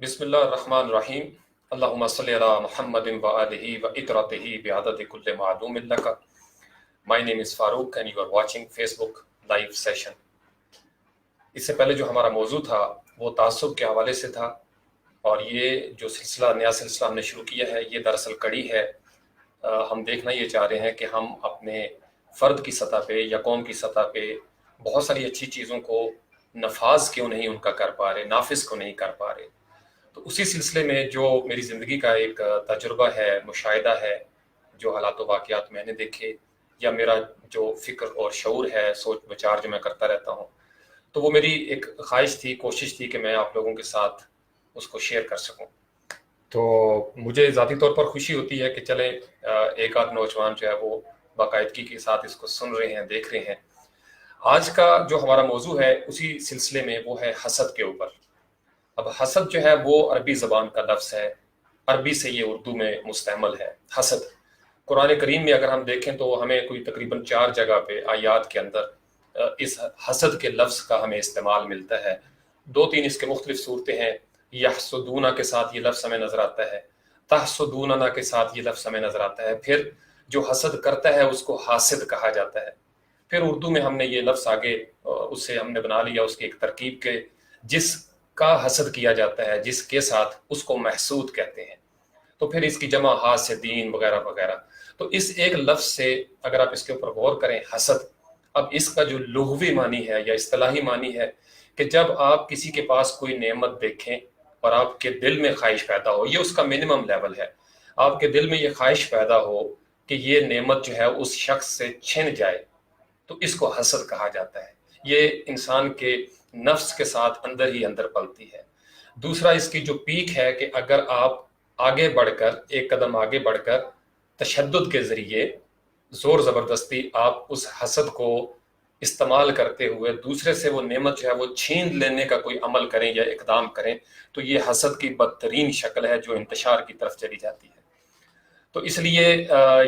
بسم اللہ الرحمن الرحیم اللہم صلی علی محمد و آلہ و اطرتہ بعدد کل معلوم لک. My name is Farooq and you are watching Facebook live session. اس سے پہلے جو ہمارا موضوع تھا وہ تعصب کے حوالے سے تھا، اور یہ جو نیا سلسلہ ہم نے شروع کیا ہے یہ دراصل کڑی ہے. ہم دیکھنا یہ چاہ رہے ہیں کہ ہم اپنے فرد کی سطح پہ یا قوم کی سطح پہ بہت ساری اچھی چیزوں کو نفاذ کیوں نہیں ان کا کر پا رہے، نافذ کو نہیں کر پا رہے. تو اسی سلسلے میں جو میری زندگی کا ایک تجربہ ہے، مشاہدہ ہے، جو حالات و واقعات میں نے دیکھے، یا میرا جو فکر اور شعور ہے، سوچ بچار جو میں کرتا رہتا ہوں، تو وہ میری ایک خواہش تھی، کوشش تھی کہ میں آپ لوگوں کے ساتھ اس کو شیئر کر سکوں. تو مجھے ذاتی طور پر خوشی ہوتی ہے کہ چلیں ایک آدھ نوجوان جو ہے وہ باقاعدگی کے ساتھ اس کو سن رہے ہیں، دیکھ رہے ہیں. آج کا جو ہمارا موضوع ہے اسی سلسلے میں وہ ہے حسد کے اوپر. اب حسد جو ہے وہ عربی زبان کا لفظ ہے، عربی سے یہ اردو میں مستعمل ہے. حسد قرآن کریم میں اگر ہم دیکھیں تو ہمیں کوئی تقریباً 4 جگہ پہ آیات کے اندر اس حسد کے لفظ کا ہمیں استعمال ملتا ہے. 2-3 اس کے مختلف صورتیں ہیں. یحسدون کے ساتھ یہ لفظ ہمیں نظر آتا ہے، تحسدوننا کے ساتھ یہ لفظ ہمیں نظر آتا ہے. پھر جو حسد کرتا ہے اس کو حاسد کہا جاتا ہے. پھر اردو میں ہم نے یہ لفظ آگے اس سے ہم نے بنا لیا اس کی ایک ترکیب کے جس کا حسد کیا جاتا ہے، جس کے ساتھ اس کو محسود کہتے ہیں. تو پھر اس کی جمع حاسدین وغیرہ وغیرہ. تو اس ایک لفظ سے اگر آپ اس کے اوپر غور کریں، حسد، اب اس کا جو لغوی معنی ہے یا اصطلاحی معنی ہے کہ جب آپ کسی کے پاس کوئی نعمت دیکھیں اور آپ کے دل میں خواہش پیدا ہو، یہ اس کا منیمم لیول ہے، آپ کے دل میں یہ خواہش پیدا ہو کہ یہ نعمت جو ہے اس شخص سے چھن جائے، تو اس کو حسد کہا جاتا ہے. یہ انسان کے نفس کے ساتھ اندر ہی اندر پلتی ہے. دوسرا اس کی جو پیک ہے کہ اگر آپ آگے بڑھ کر ایک قدم آگے بڑھ کر تشدد کے ذریعے زور زبردستی آپ اس حسد کو استعمال کرتے ہوئے دوسرے سے وہ نعمت جو ہے وہ چھین لینے کا کوئی عمل کریں یا اقدام کریں، تو یہ حسد کی بدترین شکل ہے جو انتشار کی طرف چلی جاتی ہے. تو اس لیے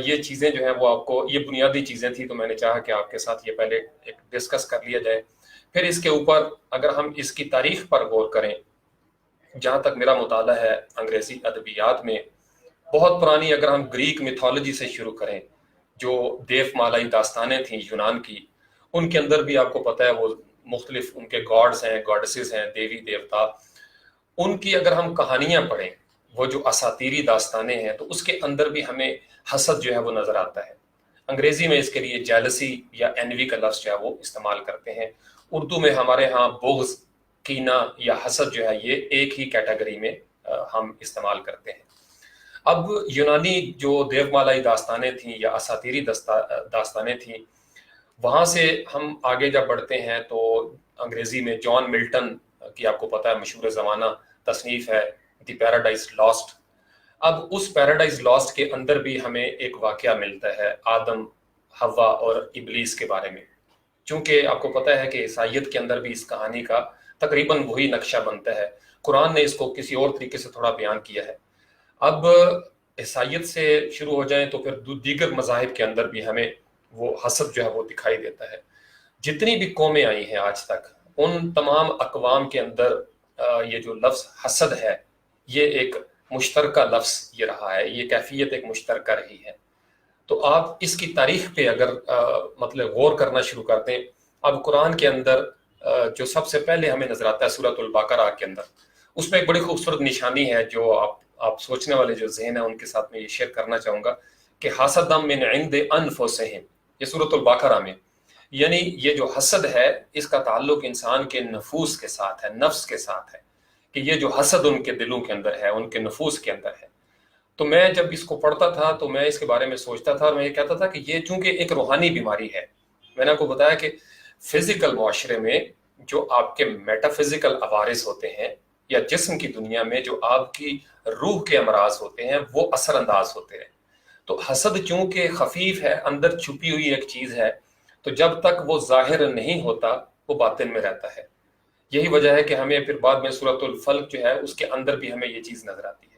یہ چیزیں جو ہیں وہ آپ کو، یہ بنیادی چیزیں تھیں، تو میں نے چاہا کہ آپ کے ساتھ یہ پہلے ایک ڈسکس کر لیا جائے. پھر اس کے اوپر اگر ہم اس کی تاریخ پر غور کریں، جہاں تک میرا مطالعہ ہے انگریزی ادبیات میں، بہت پرانی، اگر ہم گریک میتھولوجی سے شروع کریں، جو دیو مالائی داستانیں تھیں یونان کی، ان کے اندر بھی آپ کو پتہ ہے وہ مختلف ان کے گاڈز ہیں، گاڈسز ہیں، دیوی دیوتا. ان کی اگر ہم کہانیاں پڑھیں، وہ جو اساطیری داستانیں ہیں، تو اس کے اندر بھی ہمیں حسد جو ہے وہ نظر آتا ہے. انگریزی میں اس کے لیے جیلسی یا انوی کا لفظ جو ہے وہ استعمال کرتے ہیں. اردو میں ہمارے ہاں بغض، کینہ یا حسد جو ہے یہ ایک ہی کیٹیگری میں ہم استعمال کرتے ہیں. اب یونانی جو دیو مالائی داستانیں تھیں یا اساطیری داستانیں تھیں، وہاں سے ہم آگے جب بڑھتے ہیں تو انگریزی میں جان ملٹن کی آپ کو پتہ ہے مشہور زمانہ تصنیف ہے دی پیراڈائز لاسٹ. اب اس پیراڈائز لاسٹ کے اندر بھی ہمیں ایک واقعہ ملتا ہے آدم، حوا اور ابلیس کے بارے میں. چونکہ آپ کو پتہ ہے کہ عیسائیت کے اندر بھی اس کہانی کا تقریباً وہی نقشہ بنتا ہے. قرآن نے اس کو کسی اور طریقے سے تھوڑا بیان کیا ہے. اب عیسائیت سے شروع ہو جائیں تو پھر دیگر مذاہب کے اندر بھی ہمیں وہ حسد جو ہے وہ دکھائی دیتا ہے. جتنی بھی قومیں آئی ہیں آج تک، ان تمام اقوام کے اندر یہ جو لفظ حسد ہے یہ ایک مشترکہ لفظ یہ رہا ہے، یہ کیفیت ایک مشترکہ رہی ہے. تو آپ اس کی تاریخ پہ اگر مطلب غور کرنا شروع کر دیں، اب قرآن کے اندر جو سب سے پہلے ہمیں نظر آتا ہے سورۃ البقرہ کے اندر، اس میں ایک بڑی خوبصورت نشانی ہے جو آپ سوچنے والے جو ذہن ہیں ان کے ساتھ میں یہ شیئر کرنا چاہوں گا کہ حسد من عند انفسہم، یہ سورۃ البقرہ میں، یعنی یہ جو حسد ہے اس کا تعلق انسان کے نفوس کے ساتھ ہے، نفس کے ساتھ ہے، کہ یہ جو حسد ان کے دلوں کے اندر ہے، ان کے نفوس کے اندر ہے. تو میں جب اس کو پڑھتا تھا تو میں اس کے بارے میں سوچتا تھا اور میں یہ کہتا تھا کہ یہ چونکہ ایک روحانی بیماری ہے. میں نے آپ کو بتایا کہ فزیکل معاشرے میں جو آپ کے میٹا فزیکل عوارض ہوتے ہیں یا جسم کی دنیا میں جو آپ کی روح کے امراض ہوتے ہیں وہ اثر انداز ہوتے ہیں. تو حسد چونکہ خفیف ہے، اندر چھپی ہوئی ایک چیز ہے، تو جب تک وہ ظاہر نہیں ہوتا وہ باطن میں رہتا ہے. یہی وجہ ہے کہ ہمیں پھر بعد میں سورۃ الفلق جو ہے اس کے اندر بھی ہمیں یہ چیز نظر آتی ہے.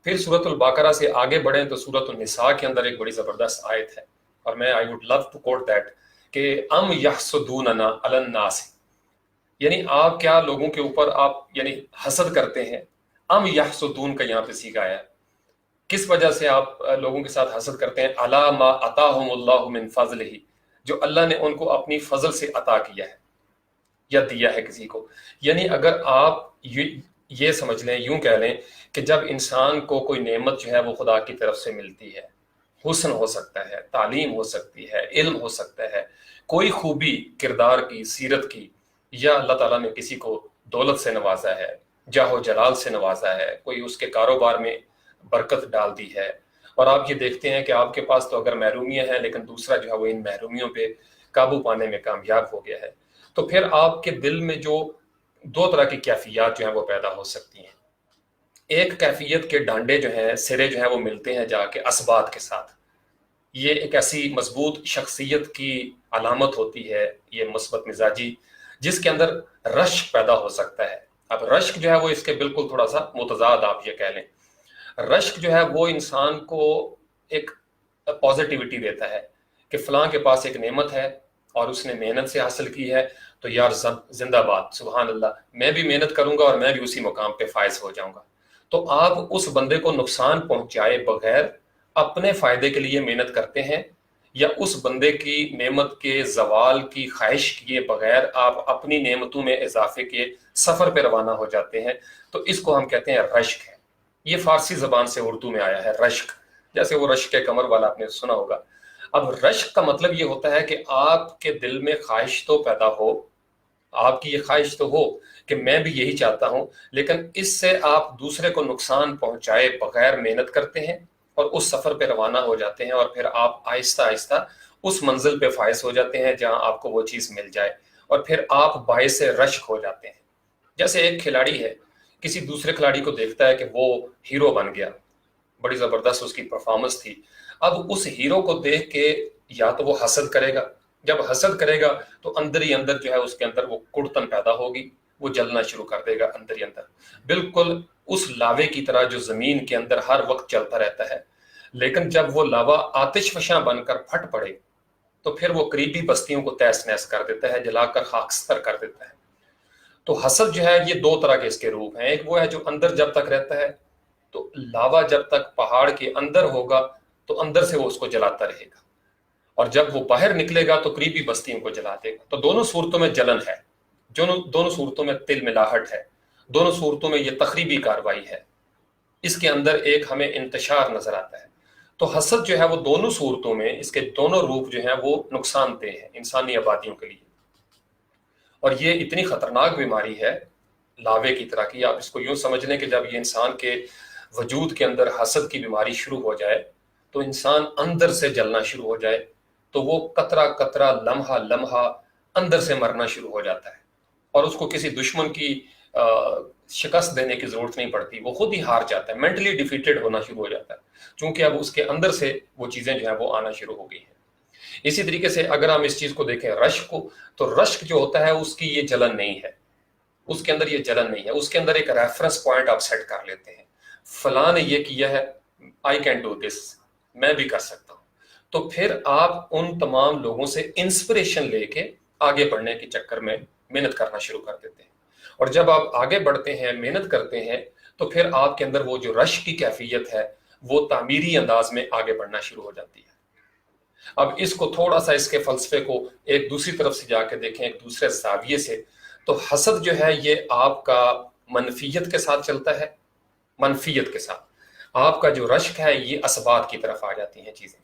پھر سورۃ البقرہ سے آگے بڑھیں تو سورۃ النساء کے اندر ایک بڑی زبردست آیت ہے، اور میں I would love to quote that, کہ ام یحسدوننا علی الناس، یعنی آپ کیا لوگوں کے اوپر آپ یعنی حسد کرتے ہیں، ام یحسدون کا یہاں پہ سیکھا ہے، کس وجہ سے آپ لوگوں کے ساتھ حسد کرتے ہیں؟ الا ما عطاہم اللہ من فضلہ، جو اللہ نے ان کو اپنی فضل سے عطا کیا ہے یا دیا ہے کسی کو. یعنی اگر آپ یہ سمجھ لیں، یوں کہہ لیں کہ جب انسان کو کوئی نعمت جو ہے وہ خدا کی طرف سے ملتی ہے، حسن ہو سکتا ہے، تعلیم ہو سکتی ہے، علم ہو سکتا ہے، کوئی خوبی کردار کی، سیرت کی، یا اللہ تعالیٰ نے کسی کو دولت سے نوازا ہے، جاہ و جلال سے نوازا ہے، کوئی اس کے کاروبار میں برکت ڈال دی ہے، اور آپ یہ دیکھتے ہیں کہ آپ کے پاس تو اگر محرومیاں ہیں لیکن دوسرا جو ہے وہ ان محرومیوں پہ قابو پانے میں کامیاب ہو گیا ہے، تو پھر آپ کے دل میں جو دو طرح کی کیفیات جو ہیں وہ پیدا ہو سکتی ہیں. ایک کیفیت کے ڈانڈے جو ہیں، سرے جو ہیں وہ ملتے ہیں جا کے اسبات کے ساتھ. یہ ایک ایسی مضبوط شخصیت کی علامت ہوتی ہے، یہ مثبت مزاجی، جس کے اندر رشک پیدا ہو سکتا ہے. اب رشک جو ہے وہ اس کے بالکل تھوڑا سا متضاد آپ یہ کہہ لیں. رشک جو ہے وہ انسان کو ایک پازیٹیوٹی دیتا ہے کہ فلاں کے پاس ایک نعمت ہے اور اس نے محنت سے حاصل کی ہے، تو یار زندہ باد، سبحان اللہ، میں بھی محنت کروں گا اور میں بھی اسی مقام پہ فائز ہو جاؤں گا. تو آپ اس بندے کو نقصان پہنچائے بغیر اپنے فائدے کے لیے محنت کرتے ہیں، یا اس بندے کی نعمت کے زوال کی خواہش کیے بغیر آپ اپنی نعمتوں میں اضافے کے سفر پہ روانہ ہو جاتے ہیں، تو اس کو ہم کہتے ہیں رشک ہے. یہ فارسی زبان سے اردو میں آیا ہے رشک، جیسے وہ رشک کمر والا آپ نے سنا ہوگا. اب رشک کا مطلب یہ ہوتا ہے کہ آپ کے دل میں خواہش تو پیدا ہو، آپ کی یہ خواہش تو ہو کہ میں بھی یہی چاہتا ہوں، لیکن اس سے آپ دوسرے کو نقصان پہنچائے بغیر محنت کرتے ہیں اور اس سفر پہ روانہ ہو جاتے ہیں، اور پھر آپ آہستہ آہستہ اس منزل پہ فائز ہو جاتے ہیں جہاں آپ کو وہ چیز مل جائے، اور پھر آپ باعث رشک ہو جاتے ہیں. جیسے ایک کھلاڑی ہے، کسی دوسرے کھلاڑی کو دیکھتا ہے کہ وہ ہیرو بن گیا، بڑی زبردست اس کی پرفارمنس تھی. اب اس ہیرو کو دیکھ کے یا تو وہ حسد کرے گا، جب حسد کرے گا تو اندر ہی اندر جو ہے اس کے اندر وہ کڑتن پیدا ہوگی، وہ جلنا شروع کر دے گا اندر ہی اندر، بالکل اس لاوے کی طرح جو زمین کے اندر ہر وقت چلتا رہتا ہے. لیکن جب وہ لاوا آتش فشاں بن کر پھٹ پڑے تو پھر وہ قریبی بستیوں کو تہس نہس کر دیتا ہے، جلا کر خاکستر کر دیتا ہے. تو حسد جو ہے یہ دو طرح کے اس کے روپ ہیں. ایک وہ ہے جو اندر جب تک رہتا ہے، تو لاوا جب تک پہاڑ کے اندر ہوگا تو اندر سے وہ اس کو جلاتا رہے گا، اور جب وہ باہر نکلے گا تو قریبی بستیوں کو جلا دے گا. تو دونوں صورتوں میں جلن ہے، دونوں صورتوں میں تل ملاہٹ ہے، دونوں صورتوں میں یہ تخریبی کاروائی ہے، اس کے اندر ایک ہمیں انتشار نظر آتا ہے. تو حسد جو ہے وہ دونوں صورتوں میں، اس کے دونوں روپ جو ہیں وہ نقصان دہ ہیں انسانی آبادیوں کے لیے. اور یہ اتنی خطرناک بیماری ہے لاوے کی طرح کی. آپ اس کو یوں سمجھ لیں کہ جب یہ انسان کے وجود کے اندر حسد کی بیماری شروع ہو جائے تو انسان اندر سے جلنا شروع ہو جائے، تو وہ قطرہ قطرہ، لمحہ لمحہ اندر سے مرنا شروع ہو جاتا ہے، اور اس کو کسی دشمن کی شکست دینے کی ضرورت نہیں پڑتی، وہ خود ہی ہار جاتا ہے، مینٹلی ڈیفیٹڈ ہونا شروع ہو جاتا ہے، چونکہ اب اس کے اندر سے وہ چیزیں جو ہیں وہ آنا شروع ہو گئی ہیں. اسی طریقے سے اگر ہم اس چیز کو دیکھیں رشک کو، تو رشک جو ہوتا ہے اس کی یہ جلن نہیں ہے، اس کے اندر یہ جلن نہیں ہے، اس کے اندر ایک ریفرنس پوائنٹ آپ سیٹ کر لیتے ہیں، فلاں نے یہ کیا ہے، آئی کین ڈو دس، میں بھی کر سکتا ہوں. تو پھر آپ ان تمام لوگوں سے انسپریشن لے کے آگے بڑھنے کے چکر میں محنت کرنا شروع کر دیتے ہیں. اور جب آپ آگے بڑھتے ہیں، محنت کرتے ہیں، تو پھر آپ کے اندر وہ جو رشک کی کیفیت ہے وہ تعمیری انداز میں آگے بڑھنا شروع ہو جاتی ہے. اب اس کو تھوڑا سا اس کے فلسفے کو ایک دوسری طرف سے جا کے دیکھیں، ایک دوسرے زاویے سے، تو حسد جو ہے یہ آپ کا منفیت کے ساتھ چلتا ہے، منفیت کے ساتھ. آپ کا جو رشک ہے یہ اسبات کی طرف آ جاتی ہیں چیزیں.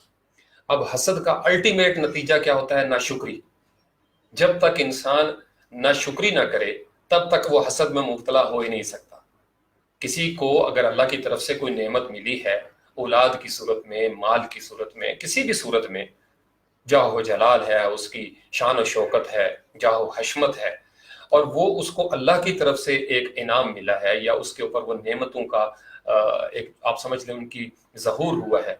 اب حسد کا الٹیمیٹ نتیجہ کیا ہوتا ہے؟ ناشکری. جب تک انسان ناشکری نہ کرے تب تک وہ حسد میں مبتلا ہو ہی نہیں سکتا. کسی کو اگر اللہ کی طرف سے کوئی نعمت ملی ہے، اولاد کی صورت میں، مال کی صورت میں، کسی بھی صورت میں، جاہ و جلال ہے، اس کی شان و شوکت ہے، جاہ و حشمت ہے، اور وہ اس کو اللہ کی طرف سے ایک انعام ملا ہے، یا اس کے اوپر وہ نعمتوں کا ایک آپ سمجھ لیں ان کی ظہور ہوا ہے،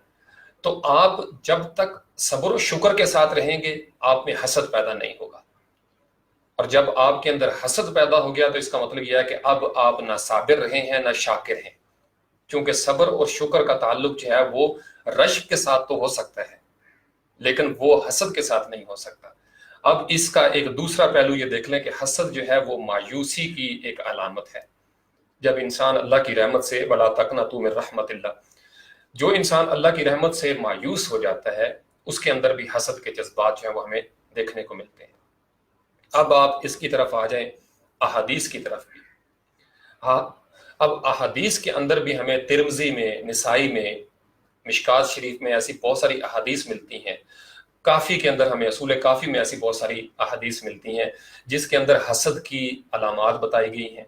تو آپ جب تک صبر و شکر کے ساتھ رہیں گے آپ میں حسد پیدا نہیں ہوگا. اور جب آپ کے اندر حسد پیدا ہو گیا تو اس کا مطلب یہ ہے کہ اب آپ نہ صابر رہے ہیں نہ شاکر ہیں، کیونکہ صبر اور شکر کا تعلق جو ہے وہ رشک کے ساتھ تو ہو سکتا ہے لیکن وہ حسد کے ساتھ نہیں ہو سکتا. اب اس کا ایک دوسرا پہلو یہ دیکھ لیں کہ حسد جو ہے وہ مایوسی کی ایک علامت ہے. جب انسان اللہ کی رحمت سے ولا تقنطوا من رحمت اللہ، جو انسان اللہ کی رحمت سے مایوس ہو جاتا ہے اس کے اندر بھی حسد کے جذبات جو ہیں وہ ہمیں دیکھنے کو ملتے ہیں۔ اب آپ اس کی طرف آ جائیں احادیث کی طرف بھی۔ ہاں، اب احادیث کے اندر بھی ہمیں ترمذی میں، نسائی میں، مشکات شریف میں ایسی بہت ساری احادیث ملتی ہیں۔ کافی کے اندر ہمیں، اصول کافی میں ایسی بہت ساری احادیث ملتی ہیں جس کے اندر حسد کی علامات بتائی گئی ہیں۔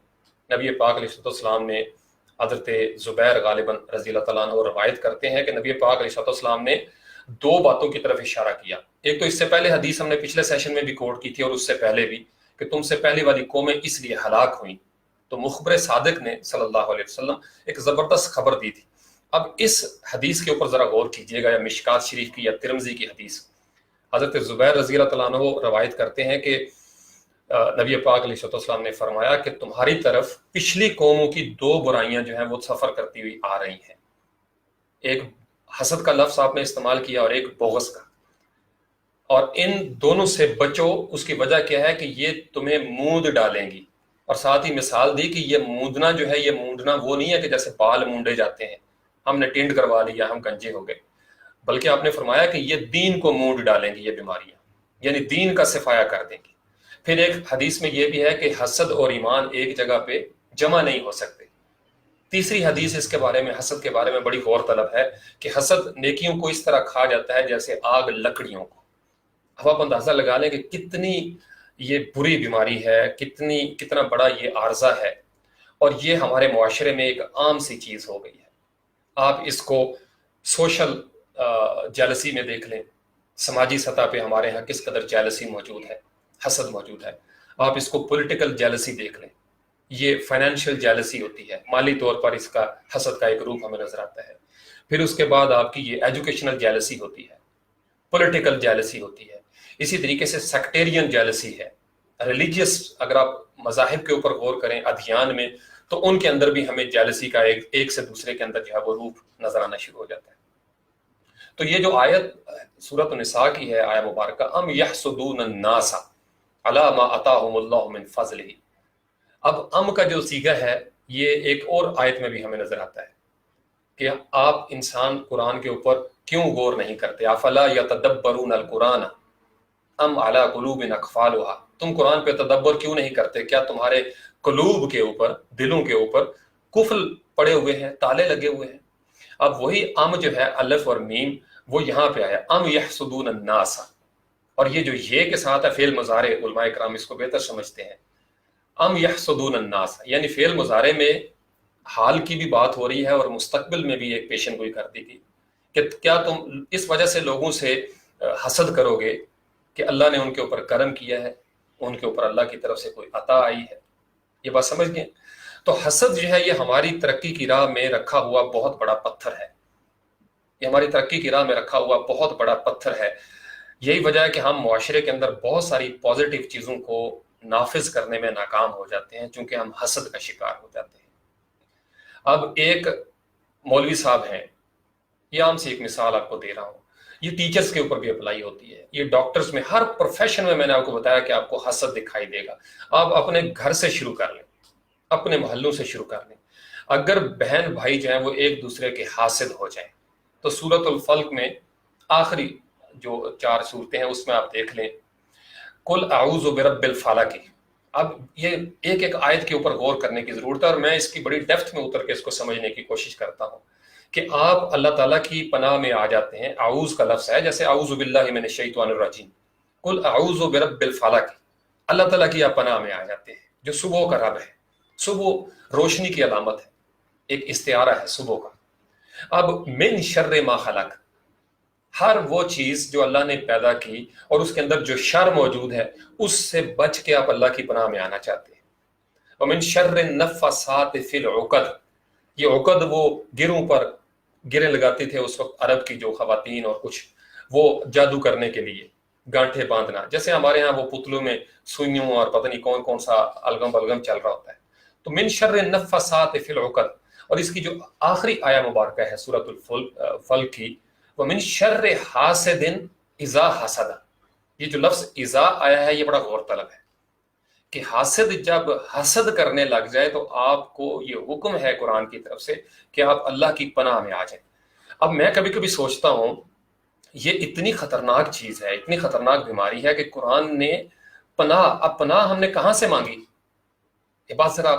نبی پاک علیہ السلام نے، حضرت زبیر غالباً رضی اللہ تعالیٰ عنہ روایت کرتے ہیں کہ نبی پاک علیہ السلام نے دو باتوں کی طرف اشارہ کیا۔ ایک تو اس سے پہلے حدیث ہم نے پچھلے سیشن میں بھی کوٹ کی تھی، اور اس سے پہلے بھی، کہ تم سے پہلی والی قومیں اس لیے ہلاک ہوئیں۔ تو مخبر صادق نے صلی اللہ علیہ وسلم ایک زبردست خبر دی تھی۔ اب اس حدیث کے اوپر ذرا غور کیجئے گا، یا مشکات شریف کی یا ترمذی کی حدیث۔ حضرت زبیر رضی اللہ تعالیٰ عنہ روایت کرتے ہیں کہ نبی پاک علیہ السلام نے فرمایا کہ تمہاری طرف پچھلی قوموں کی دو برائیاں جو ہیں وہ سفر کرتی ہوئی آ رہی ہیں۔ ایک حسد کا لفظ آپ نے استعمال کیا اور ایک بغض کا، اور ان دونوں سے بچو۔ اس کی وجہ کیا ہے کہ یہ تمہیں موند ڈالیں گی، اور ساتھ ہی مثال دی کہ یہ موندنا جو ہے، یہ موندنا وہ نہیں ہے کہ جیسے بال مونڈے جاتے ہیں، ہم نے ٹینڈ کروا لیا ہم گنجے ہو گئے، بلکہ آپ نے فرمایا کہ یہ دین کو موند ڈالیں گی یہ بیماریاں، یعنی دین کا صفایا کر دیں گی۔ پھر ایک حدیث میں یہ بھی ہے کہ حسد اور ایمان ایک جگہ پہ جمع نہیں ہو سکتے۔ تیسری حدیث اس کے بارے میں، حسد کے بارے میں بڑی غور طلب ہے کہ حسد نیکیوں کو اس طرح کھا جاتا ہے جیسے آگ لکڑیوں کو۔ اب آپ اندازہ لگا لیں کہ کتنی یہ بری بیماری ہے، کتنا بڑا یہ عارضہ ہے، اور یہ ہمارے معاشرے میں ایک عام سی چیز ہو گئی ہے۔ آپ اس کو سوشل جیلسی میں دیکھ لیں، سماجی سطح پہ ہمارے ہاں کس قدر جیلسی موجود ہے، حسد موجود ہے۔ آپ اس کو پولیٹیکل جیلسی دیکھ لیں، یہ فائنینشیل جیلسی ہوتی ہے، مالی طور پر اس کا حسد کا ایک روپ ہمیں نظر آتا ہے۔ پھر اس کے بعد آپ کی یہ ایجوکیشنل جیلسی ہوتی ہے، پولیٹیکل جیلسی ہوتی ہے، اسی طریقے سے سیکٹیرین جیلسی ہے، ریلیجیس، اگر آپ مذاہب کے اوپر غور کریں ادھیان میں، تو ان کے اندر بھی ہمیں جیلسی کا ایک سے دوسرے کے اندر جو ہے وہ روپ نظر آنا شروع ہو جاتا ہے۔ تو یہ جو آیت سورۃ النساء کی ہے، آیہ مبارکہ، ام یحسدون الناس علی ما آتاہم اللہ من فضلہ، اب ام کا جو صیغہ ہے یہ ایک اور آیت میں بھی ہمیں نظر آتا ہے کہ آپ انسان قرآن کے اوپر کیوں غور نہیں کرتے؟ افلا یتدبرون القرآن ام علی قلوب اقفالھا، تم قرآن پہ تدبر کیوں نہیں کرتے؟ کیا تمہارے قلوب کے اوپر، دلوں کے اوپر قفل پڑے ہوئے ہیں، تالے لگے ہوئے ہیں؟ اب وہی ام جو ہے، الف اور میم، وہ یہاں پہ آیا ام یحسدون الناس، اور یہ جو یہ کے ساتھ ہے فعل مضارع، علماء کرام اس کو بہتر سمجھتے ہیں۔ ام یحسدون الناس یعنی فعل مضارع میں حال کی بھی بات ہو رہی ہے، اور مستقبل میں بھی ایک پیشن گوئی کر دی گئی کہ کیا تم اس وجہ سے لوگوں سے حسد کرو گے کہ اللہ نے ان کے اوپر کرم کیا ہے، ان کے اوپر اللہ کی طرف سے کوئی عطا آئی ہے؟ یہ بات سمجھ گئے؟ تو حسد جو ہے یہ ہماری ترقی کی راہ میں رکھا ہوا بہت بڑا پتھر ہے، یہ ہماری ترقی کی راہ میں رکھا ہوا بہت بڑا پتھر ہے۔ یہی وجہ ہے کہ ہم معاشرے کے اندر بہت ساری پازیٹیو چیزوں کو نافذ کرنے میں ناکام ہو جاتے ہیں، چونکہ ہم حسد کا شکار ہو جاتے ہیں۔ اب ایک مولوی صاحب ہیں، یہ عام سی ایک مثال آپ کو دے رہا ہوں، یہ ٹیچرز کے اوپر بھی اپلائی ہوتی ہے، یہ ڈاکٹرز میں، ہر پروفیشن میں نے آپ کو بتایا کہ آپ کو حسد دکھائی دے گا۔ آپ اپنے گھر سے شروع کر لیں، اپنے محلوں سے شروع کر لیں۔ اگر بہن بھائی جو ہیں وہ ایک دوسرے کے حاسد ہو جائیں تو سورۃ الفلق میں آخری جو 4 صورتیں ہیں اس میں آپ دیکھ لیں، قل اعوذ برب الفلق۔ اب یہ ایک ایک آیت کے اوپر غور کرنے کی ضرورت ہے، اور میں اس کی بڑی ڈیپتھ میں اتر کے اس کو سمجھنے کی کوشش کرتا ہوں کہ آپ اللہ تعالیٰ کی پناہ میں آ جاتے ہیں۔ اعوذ کا لفظ ہے، جیسے اعوذ باللہ من الشیطان الرجیم، قل اعوذ برب الفلق، اللہ تعالیٰ کی آپ پناہ میں آ جاتے ہیں جو صبح کا رب ہے۔ صبح روشنی کی علامت ہے، ایک استعارہ ہے صبح کا۔ اب من شر ما خلق، ہر وہ چیز جو اللہ نے پیدا کی اور اس کے اندر جو شر موجود ہے اس سے بچ کے آپ اللہ کی پناہ میں آنا چاہتے ہیں۔ ومن شر النفاثات فی العقد، یہ عقد وہ گروں پر گریں لگاتے تھے اس وقت عرب کی جو خواتین، اور کچھ وہ جادو کرنے کے لیے گانٹھے باندھنا، جیسے ہمارے ہاں وہ پتلوں میں سوئیوں اور پتہ نہیں کون کون سا الگم بلگم چل رہا ہوتا ہے۔ تو من شر النفاثات فی العقد، اور اس کی جو آخری آیہ مبارکہ ہے سورۃ الفلق کی، ومن شر حاسد اذا حسد، یہ جو لفظ اذا آیا ہے یہ بڑا غور طلب ہے کہ حاسد جب حسد کرنے لگ جائے تو آپ کو یہ حکم ہے قرآن کی طرف سے کہ آپ اللہ کی پناہ میں آ جائیں۔ اب میں کبھی کبھی سوچتا ہوں یہ اتنی خطرناک چیز ہے، اتنی خطرناک بیماری ہے کہ قرآن نے اب پناہ ہم نے کہاں سے مانگی؟ یہ بات ذرا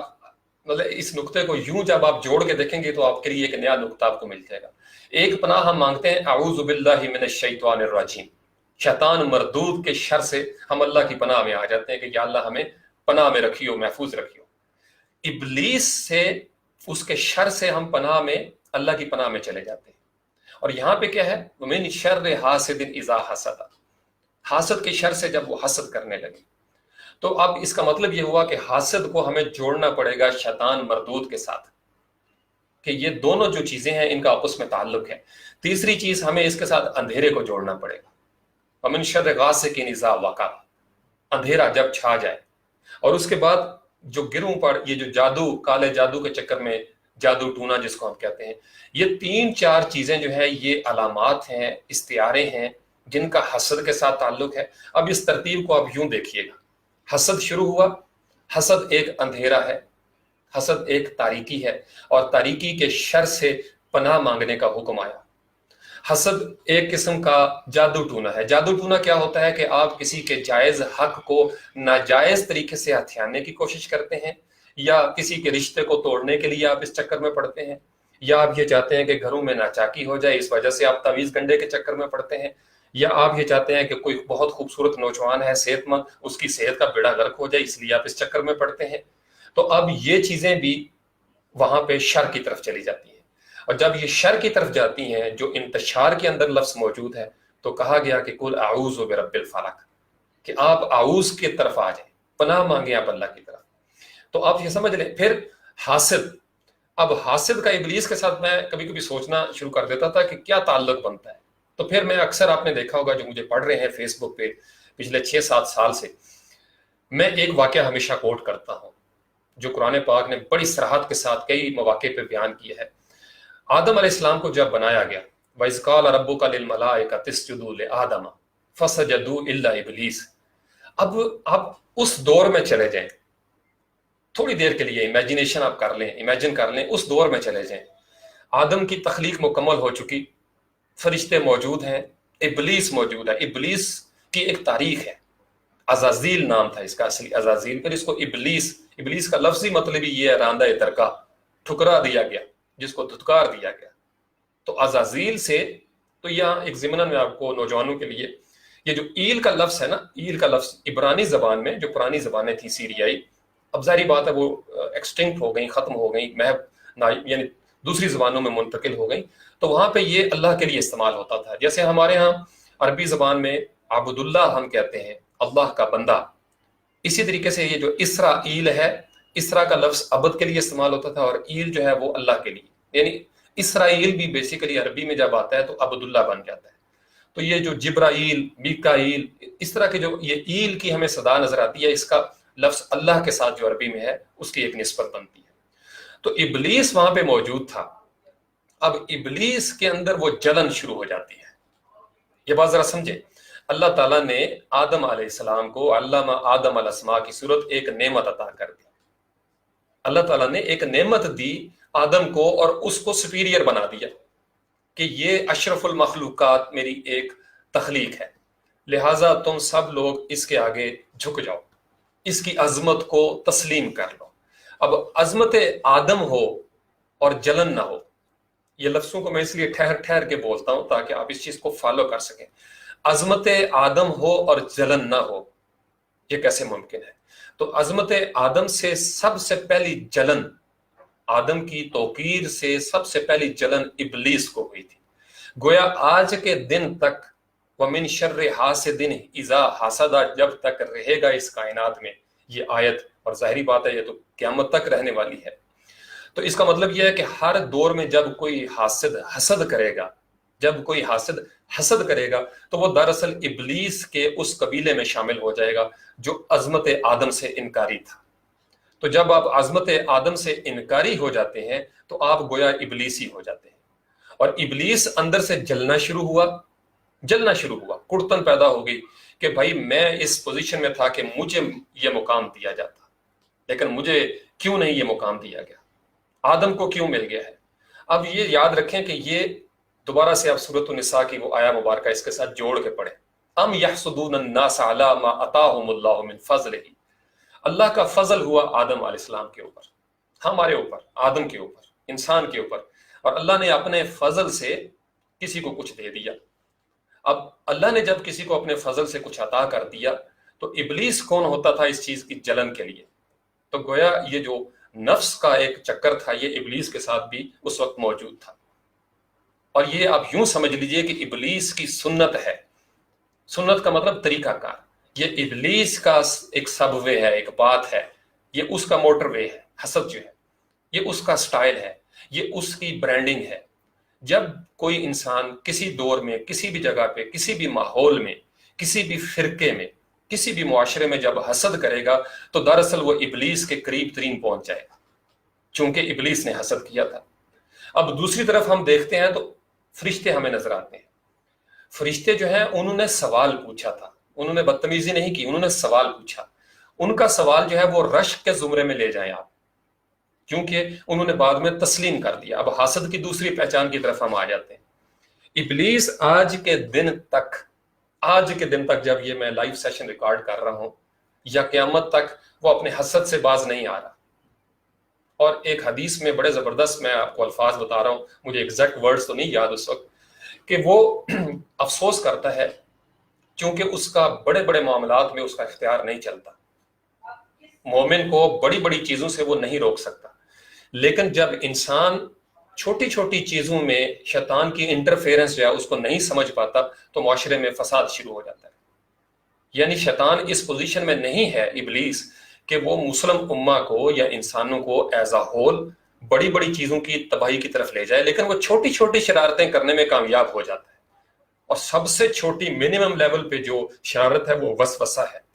مطلب اس نقطے کو یوں جب آپ جوڑ کے دیکھیں گے تو آپ کے لیے ایک نیا نقطہ آپ کو مل جائے گا۔ ایک پناہ ہم مانگتے ہیں اعوذ باللہ من الشیطان الرجیم، شیطان مردود کے شر سے ہم اللہ کی پناہ میں آ جاتے ہیں کہ یا اللہ ہمیں پناہ میں رکھیو، محفوظ رکھیو۔ ابلیس سے، اس کے شر سے ہم پناہ میں، اللہ کی پناہ میں چلے جاتے ہیں۔ اور یہاں پہ کیا ہے؟ وَمِن شَرِّ حَاسِدٍ إِذَا حَسَدَ، حاسد کے شر سے جب وہ حسد کرنے لگے۔ تو اب اس کا مطلب یہ ہوا کہ حاسد کو ہمیں جوڑنا پڑے گا شیطان مردود کے ساتھ، کہ یہ دونوں جو چیزیں ہیں ان کا آپس میں تعلق ہے۔ تیسری چیز، ہمیں اس کے ساتھ اندھیرے کو جوڑنا پڑے گا۔ وَمِن شَرِّ غَاسِقٍ إِذَا وَقَبَ، اندھیرا جب چھا جائے۔ اور اس کے بعد جو گروہ پر یہ جو جادو، کالے جادو کے چکر میں جادو ٹونا جس کو ہم کہتے ہیں، یہ 3-4 چیزیں جو ہیں یہ علامات ہیں، استعارے ہیں جن کا حسد کے ساتھ تعلق ہے۔ اب اس ترتیب کو آپ یوں دیکھیے گا، حسد شروع ہوا، حسد ایک اندھیرا ہے، حسد ایک تاریکی ہے، اور تاریکی کے شر سے پناہ مانگنے کا حکم آیا۔ حسد ایک قسم کا جادو ٹونا ہے۔ جادو ٹونا کیا ہوتا ہے کہ آپ کسی کے جائز حق کو ناجائز طریقے سے ہتھیانے کی کوشش کرتے ہیں، یا کسی کے رشتے کو توڑنے کے لیے آپ اس چکر میں پڑتے ہیں، یا آپ یہ چاہتے ہیں کہ گھروں میں ناچاکی ہو جائے اس وجہ سے آپ تعویذ گنڈے کے چکر میں پڑتے ہیں، یا آپ یہ چاہتے ہیں کہ کوئی بہت خوبصورت نوجوان ہے صحت مند، اس کی صحت کا بیڑا غرق ہو جائے اس لیے آپ اس چکر میں پڑتے ہیں۔ تو اب یہ چیزیں بھی وہاں پہ شر کی طرف چلی جاتی ہیں، اور جب یہ شر کی طرف جاتی ہیں جو انتشار کے اندر لفظ موجود ہے تو کہا گیا کہ قل اعوذ برب الفلق، کہ آپ اعوذ کی طرف آ جائیں، پناہ مانگیں آپ اللہ کی طرف۔ تو آپ یہ سمجھ لیں۔ پھر حاسد، اب حاسد کا ابلیس کے ساتھ میں کبھی کبھی سوچنا شروع کر دیتا تھا کہ کیا تعلق بنتا ہے۔ تو پھر میں اکثر، آپ نے دیکھا ہوگا جو مجھے پڑھ رہے ہیں فیس بک پہ پچھلے 6-7 سال سے، میں ایک واقعہ ہمیشہ کوٹ کرتا ہوں جو قرآن پاک نے بڑی صراحت کے ساتھ کئی مواقع پہ بیان کیا ہے۔ آدم علیہ السلام کو جب بنایا گیا، وَإِذْ قَالَ رَبُّكَ لِلْمَلَائِكَةِ اسْجُدُوا لِآدَمَ فَسَجَدُوا إِلَّا إِبْلِيسَ۔ اب آپ اس دور میں چلے جائیں، تھوڑی دیر کے لیے امیجنیشن آپ کر لیں، امیجن کر لیں، اس دور میں چلے جائیں۔ آدم کی تخلیق مکمل ہو چکی، فرشتے موجود ہیں، ابلیس موجود ہے۔ ابلیس کی ایک تاریخ ہے، عزازیل نام تھا اس کا اصلی، عزازیل، پھر اس کو ابلیس کا لفظی مطلب ہی یہ ہے راندہ ترکا، ٹھکرا دیا گیا، جس کو دھتکار دیا گیا۔ تو عزازیل سے، تو یہاں ایک ضمن میں آپ کو نوجوانوں کے لیے، یہ جو ایل کا لفظ ہے نا، ایل کا لفظ عبرانی زبان میں، جو پرانی زبانیں تھیں سیریائی، اب ظاہری بات ہے وہ ایکسٹنکٹ ہو گئیں، ختم ہو گئیں، محو یعنی دوسری زبانوں میں منتقل ہو گئیں، تو وہاں پہ یہ اللہ کے لیے استعمال ہوتا تھا۔ جیسے ہمارے ہاں عربی زبان میں عبد اللہ ہم کہتے ہیں، اللہ کا بندہ، اسی طریقے سے یہ جو اسرائیل ہے، اسرا کا لفظ عبد کے لیے استعمال ہوتا تھا، اور ایل جو ہے وہ اللہ کے لیے، یعنی اسرائیل بھی بیسیکلی عربی میں جب آتا ہے تو عبد اللہ بن جاتا ہے۔ تو یہ جو جبرائیل، میکائیل، اس طرح کے جو یہ ایل کی ہمیں صدا نظر آتی ہے، اس کا لفظ اللہ کے ساتھ جو عربی میں ہے اس کی ایک نسبت بنتی ہے۔ تو ابلیس وہاں پہ موجود تھا۔ اب ابلیس کے اندر وہ جلن شروع ہو جاتی ہے۔ یہ بات ذرا سمجھے، اللہ تعالیٰ نے آدم علیہ السلام کو علامہ آدم الاسماء کی صورت ایک نعمت عطا کر دی۔ اللہ تعالیٰ نے ایک نعمت دی آدم کو اور اس کو سپیریئر بنا دیا کہ یہ اشرف المخلوقات میری ایک تخلیق ہے، لہٰذا تم سب لوگ اس کے آگے جھک جاؤ، اس کی عظمت کو تسلیم کر لو۔ اب عظمت آدم ہو اور جلن نہ ہو، یہ لفظوں کو میں اس لیے ٹھہر کے بولتا ہوں تاکہ آپ اس چیز کو فالو کر سکیں۔ عظمت آدم ہو اور جلن نہ ہو، یہ کیسے ممکن ہے؟ تو عظمت آدم سے سب سے پہلی جلن، آدم کی توقیر سے سب سے پہلی جلن ابلیس کو ہوئی تھی۔ گویا آج کے دن تک وَمِن شَرِّ حَاسِدٍ إِذَا حَسَدَ جب تک رہے گا اس کائنات میں یہ آیت، اور ظاہری بات ہے یہ تو قیامت تک رہنے والی ہے۔ تو اس کا مطلب یہ ہے کہ ہر دور میں جب کوئی حاسد حسد کرے گا، جب کوئی حاسد حسد کرے گا تو وہ دراصل ابلیس کے اس قبیلے میں شامل ہو جائے گا جو عظمت آدم سے انکاری تھا۔ تو جب آپ عظمت آدم سے انکاری ہو جاتے ہیں تو آپ گویا ابلیسی ہو جاتے ہیں، اور ابلیس اندر سے جلنا شروع ہوا، کڑتن پیدا ہو گئی کہ بھائی میں اس پوزیشن میں تھا کہ مجھے یہ مقام دیا جاتا، لیکن مجھے کیوں نہیں یہ مقام دیا گیا، آدم کو کیوں مل گیا ہے؟ اب یہ یاد رکھیں کہ یہ دوبارہ سے آپ سورۃ النساء کی وہ آیا مبارکہ اس کے ساتھ جوڑ کے پڑھیں، ام یحسدون الناس علی ما آتاہم اللہ من فضلہ، اللہ کا فضل ہوا آدم علیہ السلام کے اوپر، ہمارے اوپر، آدم کے اوپر، انسان کے اوپر، اور اللہ نے اپنے فضل سے کسی کو کچھ دے دیا۔ اب اللہ نے جب کسی کو اپنے فضل سے کچھ عطا کر دیا تو ابلیس کون ہوتا تھا اس چیز کی جلن کے لیے؟ تو گویا یہ جو نفس کا ایک چکر تھا یہ ابلیس کے ساتھ بھی اس وقت موجود تھا، اور یہ آپ یوں سمجھ لیجئے کہ ابلیس کی سنت ہے، سنت کا مطلب طریقہ کار، یہ ابلیس کا ایک سب وے ہے، ایک بات ہے، یہ اس کا موٹر وے ہے، حسد جو ہے یہ اس کا سٹائل ہے، یہ اس کی برانڈنگ ہے۔ جب کوئی انسان کسی دور میں، کسی بھی جگہ پہ، کسی بھی ماحول میں، کسی بھی فرقے میں، کسی بھی معاشرے میں جب حسد کرے گا تو دراصل وہ ابلیس کے قریب ترین پہنچ جائے گا، چونکہ ابلیس نے حسد کیا تھا۔ اب دوسری طرف ہم دیکھتے ہیں تو فرشتے ہمیں نظر آتے ہیں۔ فرشتے جو ہیں انہوں نے سوال پوچھا تھا، انہوں نے بدتمیزی نہیں کی، انہوں نے سوال پوچھا۔ ان کا سوال جو ہے وہ رشک کے زمرے میں لے جائیں آپ، کیونکہ انہوں نے بعد میں تسلیم کر دیا۔ اب حسد کی دوسری پہچان کی طرف ہم آ جاتے ہیں۔ ابلیس آج کے دن تک جب یہ میں لائیو سیشن ریکارڈ کر رہا ہوں یا قیامت تک وہ اپنے حسد سے باز نہیں آ رہا۔ اور ایک حدیث میں بڑے زبردست میں آپ کو الفاظ بتا رہا ہوں، مجھے ایگزیکٹ ورڈز تو نہیں یاد اس وقت، کہ وہ افسوس کرتا ہے کیونکہ اس کا بڑے بڑے معاملات میں اس کا اختیار نہیں چلتا۔ مومن کو بڑی بڑی چیزوں سے وہ نہیں روک سکتا، لیکن جب انسان چھوٹی چھوٹی چیزوں میں شیطان کی انٹرفیرنس جو ہے اس کو نہیں سمجھ پاتا تو معاشرے میں فساد شروع ہو جاتا ہے۔ یعنی شیطان اس پوزیشن میں نہیں ہے ابلیس کہ وہ مسلم امہ کو یا انسانوں کو ایز اے ہول بڑی بڑی چیزوں کی تباہی کی طرف لے جائے، لیکن وہ چھوٹی چھوٹی شرارتیں کرنے میں کامیاب ہو جاتا ہے۔ اور سب سے چھوٹی منیمم لیول پہ جو شرارت ہے وہ وسوسہ ہے،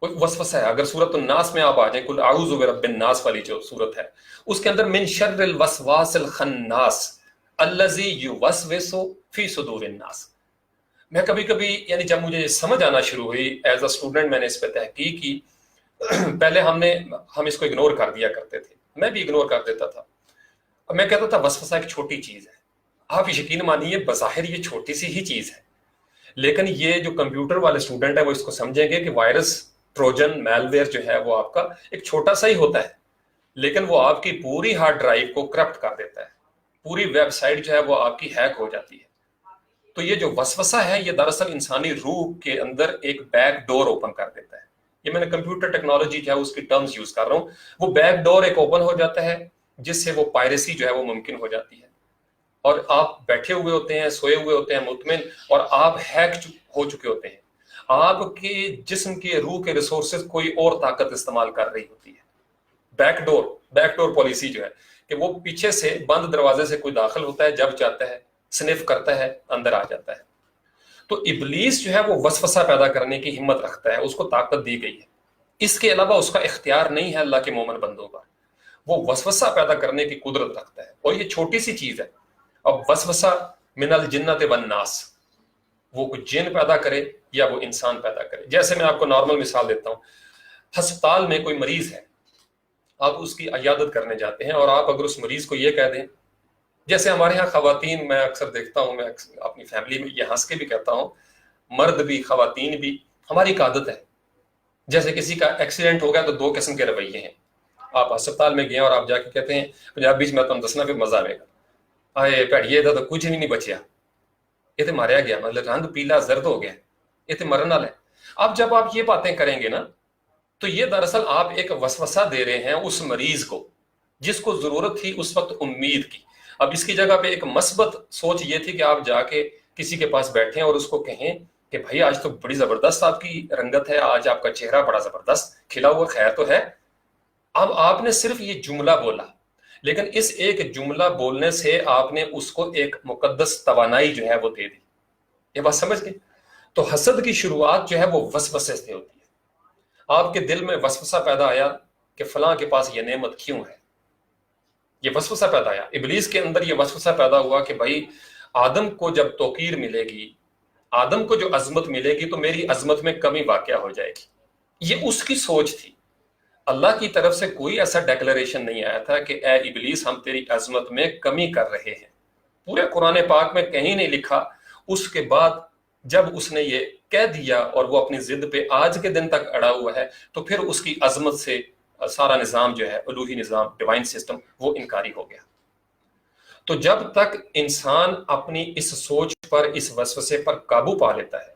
وسوسہ ہے۔ اگر سورۃ الناس میں آپ آ جائیں، قل اعوذ برب الناس والی جو سورت ہے اس کے اندر من شر الوسواس الخناس الذی یوسوس فی صدور الناس، میں کبھی کبھی یعنی جب مجھے سمجھ آنا شروع ہوئی ایز اے اسٹوڈنٹ، میں نے اس پہ تحقیق کی۔ پہلے ہم اس کو اگنور کر دیا کرتے تھے، میں بھی اگنور کر دیتا تھا، اور میں کہتا تھا وسوسہ ایک چھوٹی چیز ہے۔ آپ یقین مانیے بظاہر یہ چھوٹی سی ہی چیز ہے، لیکن یہ جو کمپیوٹر والے اسٹوڈنٹ ہیں وہ اس کو سمجھیں گے کہ وائرس، ٹروجن، میل ویئر جو ہے وہ آپ کا ایک چھوٹا سا ہی ہوتا ہے، لیکن وہ آپ کی پوری ہارڈ ڈرائیو کو کرپٹ کر دیتا ہے، پوری ویب سائٹ جو ہے وہ آپ کی ہیک ہو جاتی ہے۔ تو یہ جو وسوسہ ہے یہ دراصل انسانی روح کے اندر ایک بیک ڈور اوپن کر دیتا ہے۔ یہ میں نے کمپیوٹر ٹیکنالوجی جو ہے اس کی ٹرمز یوز کر رہا ہوں، وہ بیک ڈور ایک اوپن ہو جاتا ہے جس سے وہ پائریسی جو ہے وہ ممکن ہو جاتی ہے، اور آپ بیٹھے ہوئے ہوتے ہیں، سوئے ہوئے ہوتے ہیں مطمئن، اور آپ ہیک ہو چکے ہوتے ہیں۔ آپ کے جسم کے روح کے ریسورسز کوئی اور طاقت استعمال کر رہی ہوتی ہے۔ بیک ڈور پالیسی جو ہے کہ وہ پیچھے سے بند دروازے سے کوئی داخل ہوتا ہے، جب چاہتا ہے سنف کرتا ہے، اندر آ جاتا ہے۔ تو ابلیس جو ہے وہ وسوسہ پیدا کرنے کی ہمت رکھتا ہے، اس کو طاقت دی گئی ہے، اس کے علاوہ اس کا اختیار نہیں ہے اللہ کے مومن بندوں پر۔ وہ وسوسہ پیدا کرنے کی قدرت رکھتا ہے، اور یہ چھوٹی سی چیز ہے۔ اب وسوسہ من الجنت والناس، وہ کوئی جن پیدا کرے یا وہ انسان پیدا کرے۔ جیسے میں آپ کو نارمل مثال دیتا ہوں، ہسپتال میں کوئی مریض ہے، آپ اس کی عیادت کرنے جاتے ہیں، اور آپ اگر اس مریض کو یہ کہہ دیں، جیسے ہمارے ہاں خواتین، میں اکثر دیکھتا ہوں، میں اپنی فیملی میں یہ ہنس کے بھی کہتا ہوں، مرد بھی خواتین بھی، ہماری ایک عادت ہے، جیسے کسی کا ایکسیڈنٹ ہو گیا تو دو قسم کے رویے ہیں۔ آپ ہسپتال میں گئے اور آپ جا کے کہتے ہیں پنجابی میں تم دسنا پھر مزہ آئے گا، آئے بھڑیے دا تو کچھ بھی نہیں بچیا، یہ تو ماریا گیا، مطلب رنگ پیلا زرد ہو گیا، یہ تو مرن والا ہے۔ اب جب آپ یہ باتیں کریں گے نا تو یہ دراصل آپ ایک وسوسہ دے رہے ہیں اس مریض کو جس کو ضرورت تھی اس وقت امید کی۔ اب اس کی جگہ پہ ایک مثبت سوچ یہ تھی کہ آپ جا کے کسی کے پاس بیٹھیں اور اس کو کہیں کہ بھائی آج تو بڑی زبردست آپ کی رنگت ہے، آج آپ کا چہرہ بڑا زبردست کھلا ہوا، خیر تو ہے۔ اب آپ نے صرف یہ جملہ بولا، لیکن اس ایک جملہ بولنے سے آپ نے اس کو ایک مقدس توانائی جو ہے وہ دے دی۔ یہ بات سمجھ گئے؟ تو حسد کی شروعات جو ہے وہ وسوسے سے ہوتی ہے۔ آپ کے دل میں وسوسہ پیدا آیا کہ فلاں کے پاس یہ نعمت کیوں ہے، یہ وسوسہ پیدا آیا۔ ابلیس کے اندر یہ وسوسہ پیدا ہوا کہ بھائی آدم کو جب توقیر ملے گی، آدم کو جو عظمت ملے گی تو میری عظمت میں کمی واقع ہو جائے گی. یہ اس کی سوچ تھی. اللہ کی طرف سے کوئی ایسا ڈیکلریشن نہیں آیا تھا کہ اے ابلیس ہم تیری عظمت میں کمی کر رہے ہیں. پورے قرآن پاک میں کہیں نہیں لکھا. اس کے بعد جب اس نے یہ کہہ دیا اور وہ اپنی ضد پہ آج کے دن تک اڑا ہوا ہے تو پھر اس کی عظمت سے سارا نظام جو ہے الوہی نظام ڈیوائن سسٹم وہ انکاری ہو گیا. تو جب تک انسان اپنی اس سوچ پر اس وسوسے پر قابو پا لیتا ہے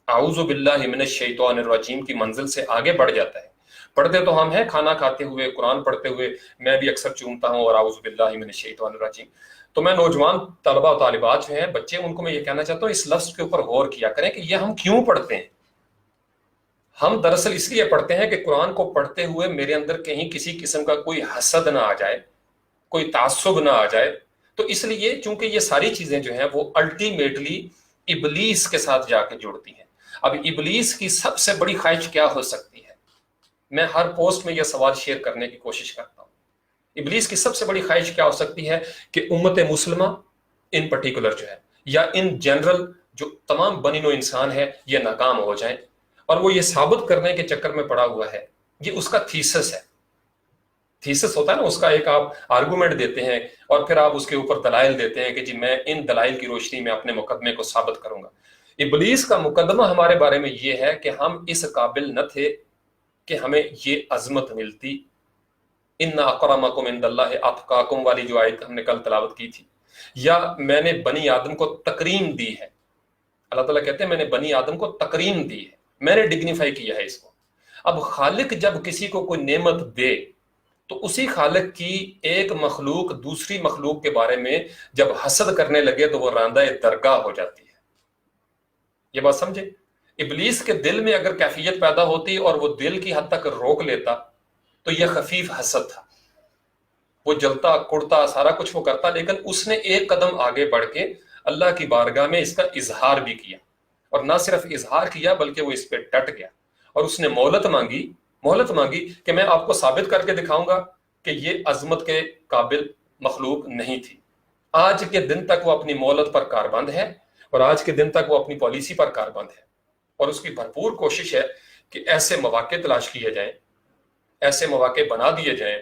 اعوذ باللہ من الشیطان الرجیم کی منزل سے آگے بڑھ جاتا ہے. پڑھتے تو ہم ہیں کھانا کھاتے ہوئے قرآن پڑھتے ہوئے میں بھی اکثر چومتا ہوں اور اعوذ باللہ من الشیطان الرجیم. تو میں نوجوان طلبہ و طالبات جو ہیں بچے ان کو میں یہ کہنا چاہتا ہوں اس لفظ کے اوپر غور کیا کریں کہ یہ ہم کیوں پڑھتے ہیں. ہم دراصل اس لیے پڑھتے ہیں کہ قرآن کو پڑھتے ہوئے میرے اندر کہیں کسی قسم کا کوئی حسد نہ آ جائے, کوئی تعصب نہ آ جائے. تو اس لیے چونکہ یہ ساری چیزیں جو ہیں وہ الٹیمیٹلی ابلیس کے ساتھ جا کے جڑتی ہیں. اب ابلیس کی سب سے بڑی خواہش کیا ہو سکتی ہے؟ میں ہر پوسٹ میں یہ سوال شیئر کرنے کی کوشش کرتا ہوں. ابلیس کی سب سے بڑی خواہش کیا ہو سکتی ہے کہ امت مسلمہ ان پرٹیکولر جو ہے یا ان جنرل جو تمام بنی نوع انسان ہے یہ ناکام ہو جائیں. اور وہ یہ ثابت کرنے کے چکر میں پڑا ہوا ہے. یہ اس کا تھیسس ہے. تھیسس ہوتا ہے نا, اس کا ایک آپ آرگومنٹ دیتے ہیں اور پھر آپ اس کے اوپر دلائل دیتے ہیں کہ جی میں ان دلائل کی روشنی میں اپنے مقدمے کو ثابت کروں گا. ابلیس کا مقدمہ ہمارے بارے میں یہ ہے کہ ہم اس قابل نہ تھے کہ ہمیں یہ عظمت ملتی. ان اکرمکم عند اللہ اتقاکم والی جو آیت ہم نے کل تلاوت کی تھی, یا میں نے بنی آدم کو تکریم دی ہے. اللہ تعالیٰ کہتے ہیں میں نے بنی آدم کو تکریم دی ہے, میں نے ڈگنیفائی کیا ہے اس کو. اب خالق جب کسی کو کوئی نعمت دے تو اسی خالق کی ایک مخلوق دوسری مخلوق کے بارے میں جب حسد کرنے لگے تو وہ راندہ درگاہ ہو جاتی ہے. یہ بات سمجھے. ابلیس کے دل میں اگر کیفیت پیدا ہوتی اور وہ دل کی حد تک روک لیتا تو یہ خفیف حسد تھا. وہ جلتا کڑتا سارا کچھ وہ کرتا, لیکن اس نے ایک قدم آگے بڑھ کے اللہ کی بارگاہ میں اس کا اظہار بھی کیا. اور نہ صرف اظہار کیا بلکہ وہ اس پہ ڈٹ گیا اور اس نے مہلت مانگی کہ میں آپ کو ثابت کر کے دکھاؤں گا کہ یہ عظمت کے قابل مخلوق نہیں تھی. آج کے دن تک وہ اپنی مہلت پر کاربند ہے اور آج کے دن تک وہ اپنی پالیسی پر کاربند ہے. اور اس کی بھرپور کوشش ہے کہ ایسے مواقع تلاش کیے جائیں, ایسے مواقع بنا دیے جائیں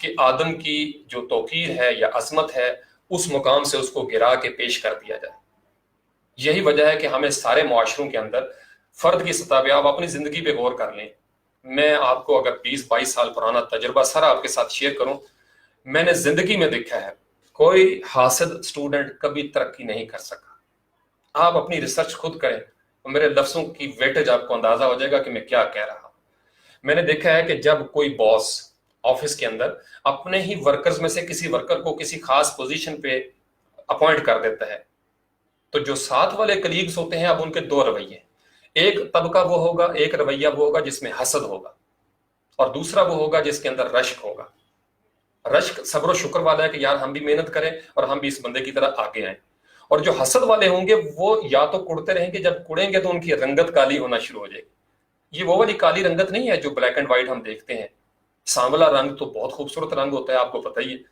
کہ آدم کی جو توقیر ہے یا عظمت ہے اس مقام سے اس کو گرا کے پیش کر دیا جائے. یہی وجہ ہے کہ ہمیں سارے معاشروں کے اندر فرد کی سطح پہ آپ اپنی زندگی پہ غور کر لیں. میں آپ کو اگر 20-22 سال پرانا تجربہ سارا آپ کے ساتھ شیئر کروں, میں نے زندگی میں دیکھا ہے کوئی حاسد اسٹوڈنٹ کبھی ترقی نہیں کر سکا. آپ اپنی ریسرچ خود کریں, میرے لفظوں کی ویٹیج آپ کو اندازہ ہو جائے گا کہ میں کیا کہہ رہا ہوں. میں نے دیکھا ہے کہ جب کوئی باس آفس کے اندر اپنے ہی ورکرز میں سے کسی ورکر کو کسی خاص پوزیشن پہ اپوائنٹ کر دیتا ہے تو جو ساتھ والے کلیگز ہوتے ہیں اب ان کے دو رویے. ایک طبقہ وہ ہوگا, ایک رویہ وہ ہوگا جس میں حسد ہوگا, اور دوسرا وہ ہوگا جس کے اندر رشک ہوگا. رشک صبر و شکر والا ہے کہ یار ہم بھی محنت کریں اور ہم بھی اس بندے کی طرح آگے آئیں. اور جو حسد والے ہوں گے وہ یا تو کڑتے رہیں گے, جب کڑیں گے تو ان کی رنگت کالی ہونا شروع ہو جائے گی. یہ وہ والی کالی رنگت نہیں ہے جو بلیک اینڈ وائٹ ہم دیکھتے ہیں. سانولا رنگ تو بہت خوبصورت رنگ ہوتا ہے, آپ کو پتہ ہی ہے.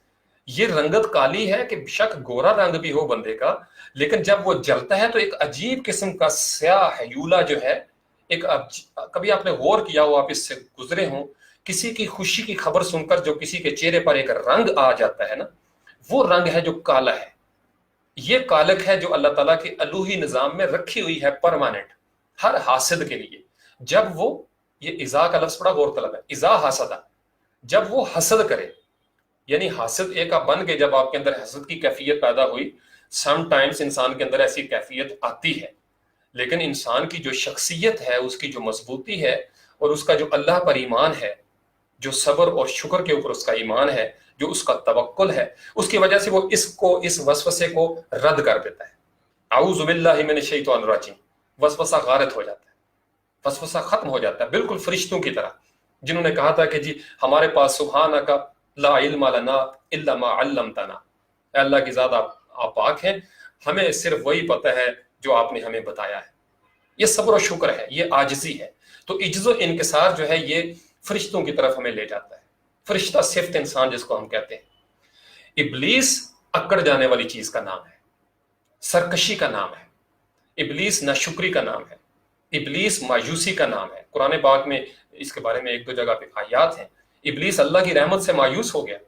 یہ رنگت کالی ہے کہ شک گورا رنگ بھی ہو بندے کا, لیکن جب وہ جلتا ہے تو ایک عجیب قسم کا سیاہ ہیولا جو ہے, ایک کبھی آپ نے غور کیا ہو, آپ اس سے گزرے ہوں, کسی کی خوشی کی خبر سن کر جو کسی کے چہرے پر ایک رنگ آ جاتا ہے نا, وہ رنگ ہے جو کالا ہے. یہ کالک ہے جو اللہ تعالیٰ کے الوہی نظام میں رکھی ہوئی ہے پرماننٹ ہر حاسد کے لیے. جب وہ یہ اذا کا لفظ بڑا غور طلب ہے, اذا حسدہ, جب وہ حسد کرے, یعنی حاسد ایک آپ بن کے جب آپ کے اندر حسد کی کیفیت پیدا ہوئی, سم ٹائمز انسان کے اندر ایسی کیفیت آتی ہے, لیکن انسان کی جو شخصیت ہے, اس کی جو مضبوطی ہے اور اس کا جو اللہ پر ایمان ہے, جو صبر اور شکر کے اوپر اس کا ایمان ہے, جو اس کا توکل ہے, اس کی وجہ سے وہ اس وسوسے کو رد کر دیتا ہے. اعوذ باللہ من الشیطان الرجیم. وسوسہ غارت ہو جاتا ہے, وسوسہ ختم ہو جاتا ہے, بالکل فرشتوں کی طرح جنہوں نے کہا تھا کہ جی ہمارے پاس سبحانک لا علم لنا الا ما علمتنا, اے اللہ کی ذات آپ پاک ہیں, ہمیں صرف وہی پتہ ہے جو آپ نے ہمیں بتایا ہے. یہ صبر و شکر ہے, یہ عاجزی ہے. تو عجز و انکسار جو ہے یہ فرشتوں کی طرف ہمیں لے جاتا ہے. فرشتہ صفت انسان جس کو ہم کہتے ہیں. ابلیس اکڑ جانے والی چیز کا نام ہے, سرکشی کا نام ہے. ابلیس ناشکری کا نام ہے، ابلیس مایوسی کا نام ہے۔ قرآن پاک میں اس کے بارے میں ایک دو جگہ پہ آیات ہیں۔ ابلیس اللہ کی رحمت سے مایوس ہو گیا،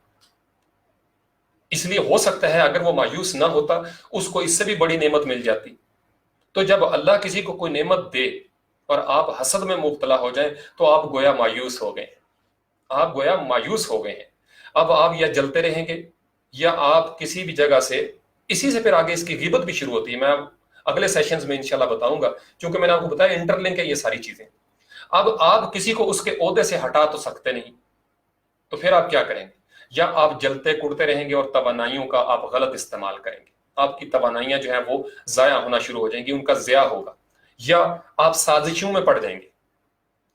اس لیے ہو سکتا ہے اگر وہ مایوس نہ ہوتا اس کو اس سے بھی بڑی نعمت مل جاتی۔ تو جب اللہ کسی کو کوئی نعمت دے اور آپ حسد میں مبتلا ہو جائیں تو آپ گویا مایوس ہو گئے ہیں، آپ گویا مایوس ہو گئے ہیں۔ اب آپ یا جلتے رہیں گے یا آپ کسی بھی جگہ سے، اسی سے پھر آگے اس کی غیبت بھی شروع ہوتی ہے۔ میں اگلے سیشنز میں انشاءاللہ بتاؤں گا، چونکہ میں نے آپ کو بتایا انٹر لنک ہے یہ ساری چیزیں۔ اب آپ کسی کو اس کے عہدے سے ہٹا تو سکتے نہیں، تو پھر آپ کیا کریں گے؟ یا آپ جلتے کڑتے رہیں گے اور توانائیوں کا آپ غلط استعمال کریں گے، آپ کی توانائیاں جو ہیں وہ ضائع ہونا شروع ہو جائیں گی، ان کا ضیاع ہوگا، یا آپ سازشوں میں پڑ جائیں گے،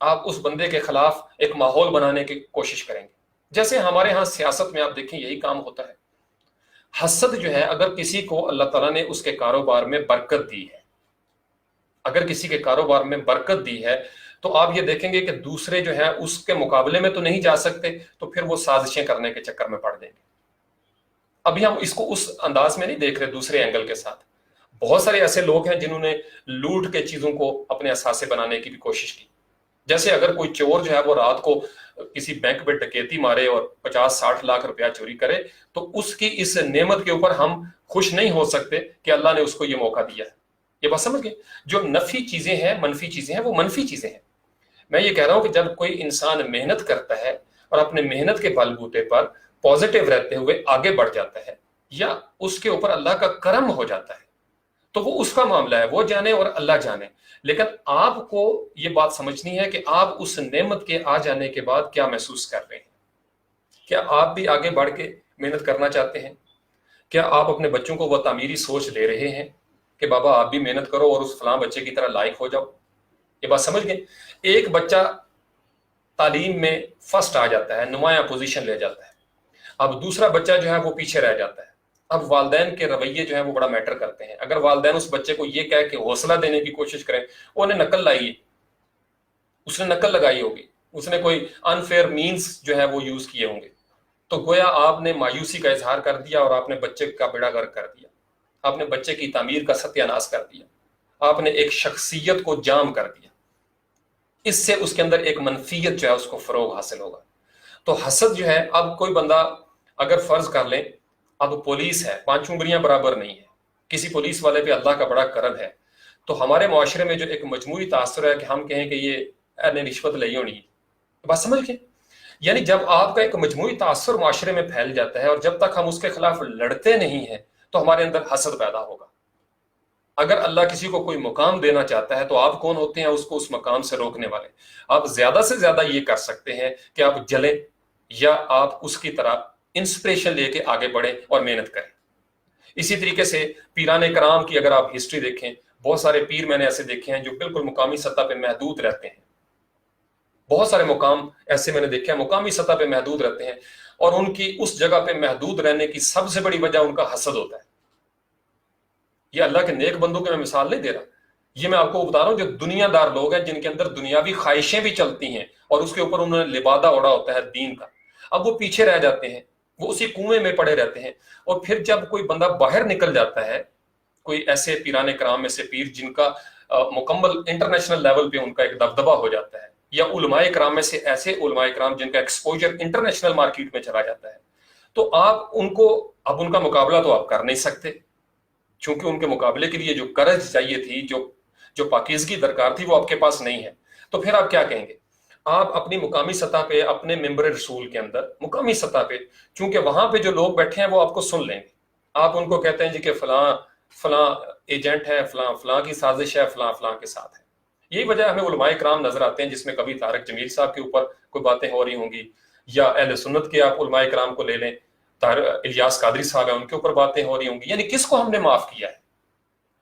آپ اس بندے کے خلاف ایک ماحول بنانے کی کوشش کریں گے۔ جیسے ہمارے ہاں سیاست میں آپ دیکھیں یہی کام ہوتا ہے۔ حسد جو ہے، اگر کسی کو اللہ تعالیٰ نے اس کے کاروبار میں برکت دی ہے، اگر کسی کے کاروبار میں برکت دی ہے تو آپ یہ دیکھیں گے کہ دوسرے جو ہے اس کے مقابلے میں تو نہیں جا سکتے، تو پھر وہ سازشیں کرنے کے چکر میں پڑ دیں گے۔ ابھی ہم اس کو اس انداز میں نہیں دیکھ رہے، دوسرے اینگل کے ساتھ بہت سارے ایسے لوگ ہیں جنہوں نے لوٹ کے چیزوں کو اپنے اثاثے بنانے کی بھی کوشش کی۔ جیسے اگر کوئی چور جو ہے وہ رات کو کسی بینک میں ڈکیتی مارے اور 50-60 لاکھ روپیہ چوری کرے، تو اس کی اس نعمت کے اوپر ہم خوش نہیں ہو سکتے کہ اللہ نے اس کو یہ موقع دیا ہے۔ یہ بات سمجھ گئے؟ جو نفی چیزیں ہیں، منفی چیزیں ہیں، وہ منفی چیزیں ہیں۔ میں یہ کہہ رہا ہوں کہ جب کوئی انسان محنت کرتا ہے اور اپنے محنت کے بل بوتے پر پازیٹیو رہتے ہوئے آگے بڑھ جاتا ہے، یا اس کے اوپر اللہ کا کرم ہو جاتا ہے، تو وہ اس کا معاملہ ہے، وہ جانے اور اللہ جانے۔ لیکن آپ کو یہ بات سمجھنی ہے کہ آپ اس نعمت کے آ جانے کے بعد کیا محسوس کر رہے ہیں۔ کیا آپ بھی آگے بڑھ کے محنت کرنا چاہتے ہیں؟ کیا آپ اپنے بچوں کو وہ تعمیری سوچ دے رہے ہیں کہ بابا آپ بھی محنت کرو اور اس فلاں بچے کی طرح لائق ہو جاؤ؟ یہ بات سمجھ گئے؟ ایک بچہ تعلیم میں فرسٹ آ جاتا ہے، نمایاں پوزیشن لے جاتا ہے، اب دوسرا بچہ جو ہے وہ پیچھے رہ جاتا ہے۔ اب والدین کے رویے جو ہیں وہ بڑا میٹر کرتے ہیں۔ اگر والدین اس بچے کو یہ کہہ کے حوصلہ دینے کی کوشش کریں، وہ نے نقل لائی ہے، اس نے نقل لگائی ہوگی، اس نے کوئی انفیئر مینز جو ہے وہ یوز کیے ہوں گے، تو گویا آپ نے مایوسی کا اظہار کر دیا اور آپ نے بچے کا بیڑا غرق کر دیا، آپ نے بچے کی تعمیر کا ستیہ ناش کر دیا، آپ نے ایک شخصیت کو جام کر دیا۔ اس سے اس کے اندر ایک منفیت جو ہے اس کو فروغ حاصل ہوگا۔ تو حسد جو ہے، اب کوئی بندہ اگر فرض کر لیں اب پولیس ہے، 5 انگلیاں برابر نہیں ہے، کسی پولیس والے پہ اللہ کا بڑا کرم ہے، تو ہمارے معاشرے میں جو ایک مجموعی تاثر ہے کہ ہم کہیں کہ یہ نے رشوت لی ہونی ہے۔ بات سمجھ کے؟ یعنی جب آپ کا ایک مجموعی تاثر معاشرے میں پھیل جاتا ہے اور جب تک ہم اس کے خلاف لڑتے نہیں ہیں تو ہمارے اندر حسد پیدا ہوگا۔ اگر اللہ کسی کو کوئی مقام دینا چاہتا ہے تو آپ کون ہوتے ہیں اس کو اس مقام سے روکنے والے؟ آپ زیادہ سے زیادہ یہ کر سکتے ہیں کہ آپ جلیں یا آپ اس کی طرح انسپریشن لے کے آگے بڑھیں اور محنت کریں۔ اسی طریقے سے پیران کرام کی اگر آپ ہسٹری دیکھیں، بہت سارے پیر میں نے ایسے دیکھے ہیں جو بالکل مقامی سطح پہ محدود رہتے ہیں، بہت سارے مقام ایسے میں نے دیکھے ہیں مقامی سطح پہ محدود رہتے ہیں، اور ان کی اس جگہ پہ محدود رہنے کی سب سے بڑی وجہ ان کا حسد ہوتا ہے۔ یہ اللہ کے نیک بندوں کی میں مثال نہیں دے رہا، یہ میں آپ کو بتا رہا ہوں جو دنیا دار لوگ ہیں جن کے اندر دنیاوی خواہشیں بھی چلتی ہیں اور اس کے اوپر انہوں نے لبادہ اوڑا ہوتا ہے دین کا، اب وہ پیچھے رہ جاتے ہیں، وہ اسی کنویں میں پڑے رہتے ہیں۔ اور پھر جب کوئی بندہ باہر نکل جاتا ہے، کوئی ایسے پیران کرام میں سے پیر جن کا مکمل انٹرنیشنل لیول پہ ان کا ایک دبدبہ ہو جاتا ہے، یا علماء کرام میں سے ایسے علماء کرام جن کا ایکسپوجر انٹرنیشنل مارکیٹ میں چلا جاتا ہے، تو آپ ان کو اب ان کا مقابلہ تو آپ کر نہیں سکتے، چونکہ ان کے مقابلے کے لیے جو کرج چاہیے تھی، جو پاکیزگی درکار تھی، وہ آپ کے پاس نہیں ہے۔ تو پھر آپ کیا کہیں گے؟ آپ اپنی مقامی سطح پہ، اپنے ممبر رسول کے اندر مقامی سطح پہ، چونکہ وہاں پہ جو لوگ بیٹھے ہیں وہ آپ کو سن لیں گے، آپ ان کو کہتے ہیں جی کہ فلاں فلاں ایجنٹ ہے، فلاں فلاں کی سازش ہے، فلاں فلاں کے ساتھ ہے۔ یہی وجہ ہمیں علماء کرام نظر آتے ہیں، جس میں کبھی طارق جمیل صاحب کے اوپر کوئی باتیں ہو رہی ہوں گی، یا اہل سنت کے آپ علماء کرام کو لے لیں، الیاس قادری صاحب ہیں، ان کے اوپر باتیں ہو رہی ہوں گی۔ یعنی کس کو ہم نے معاف کیا ہے؟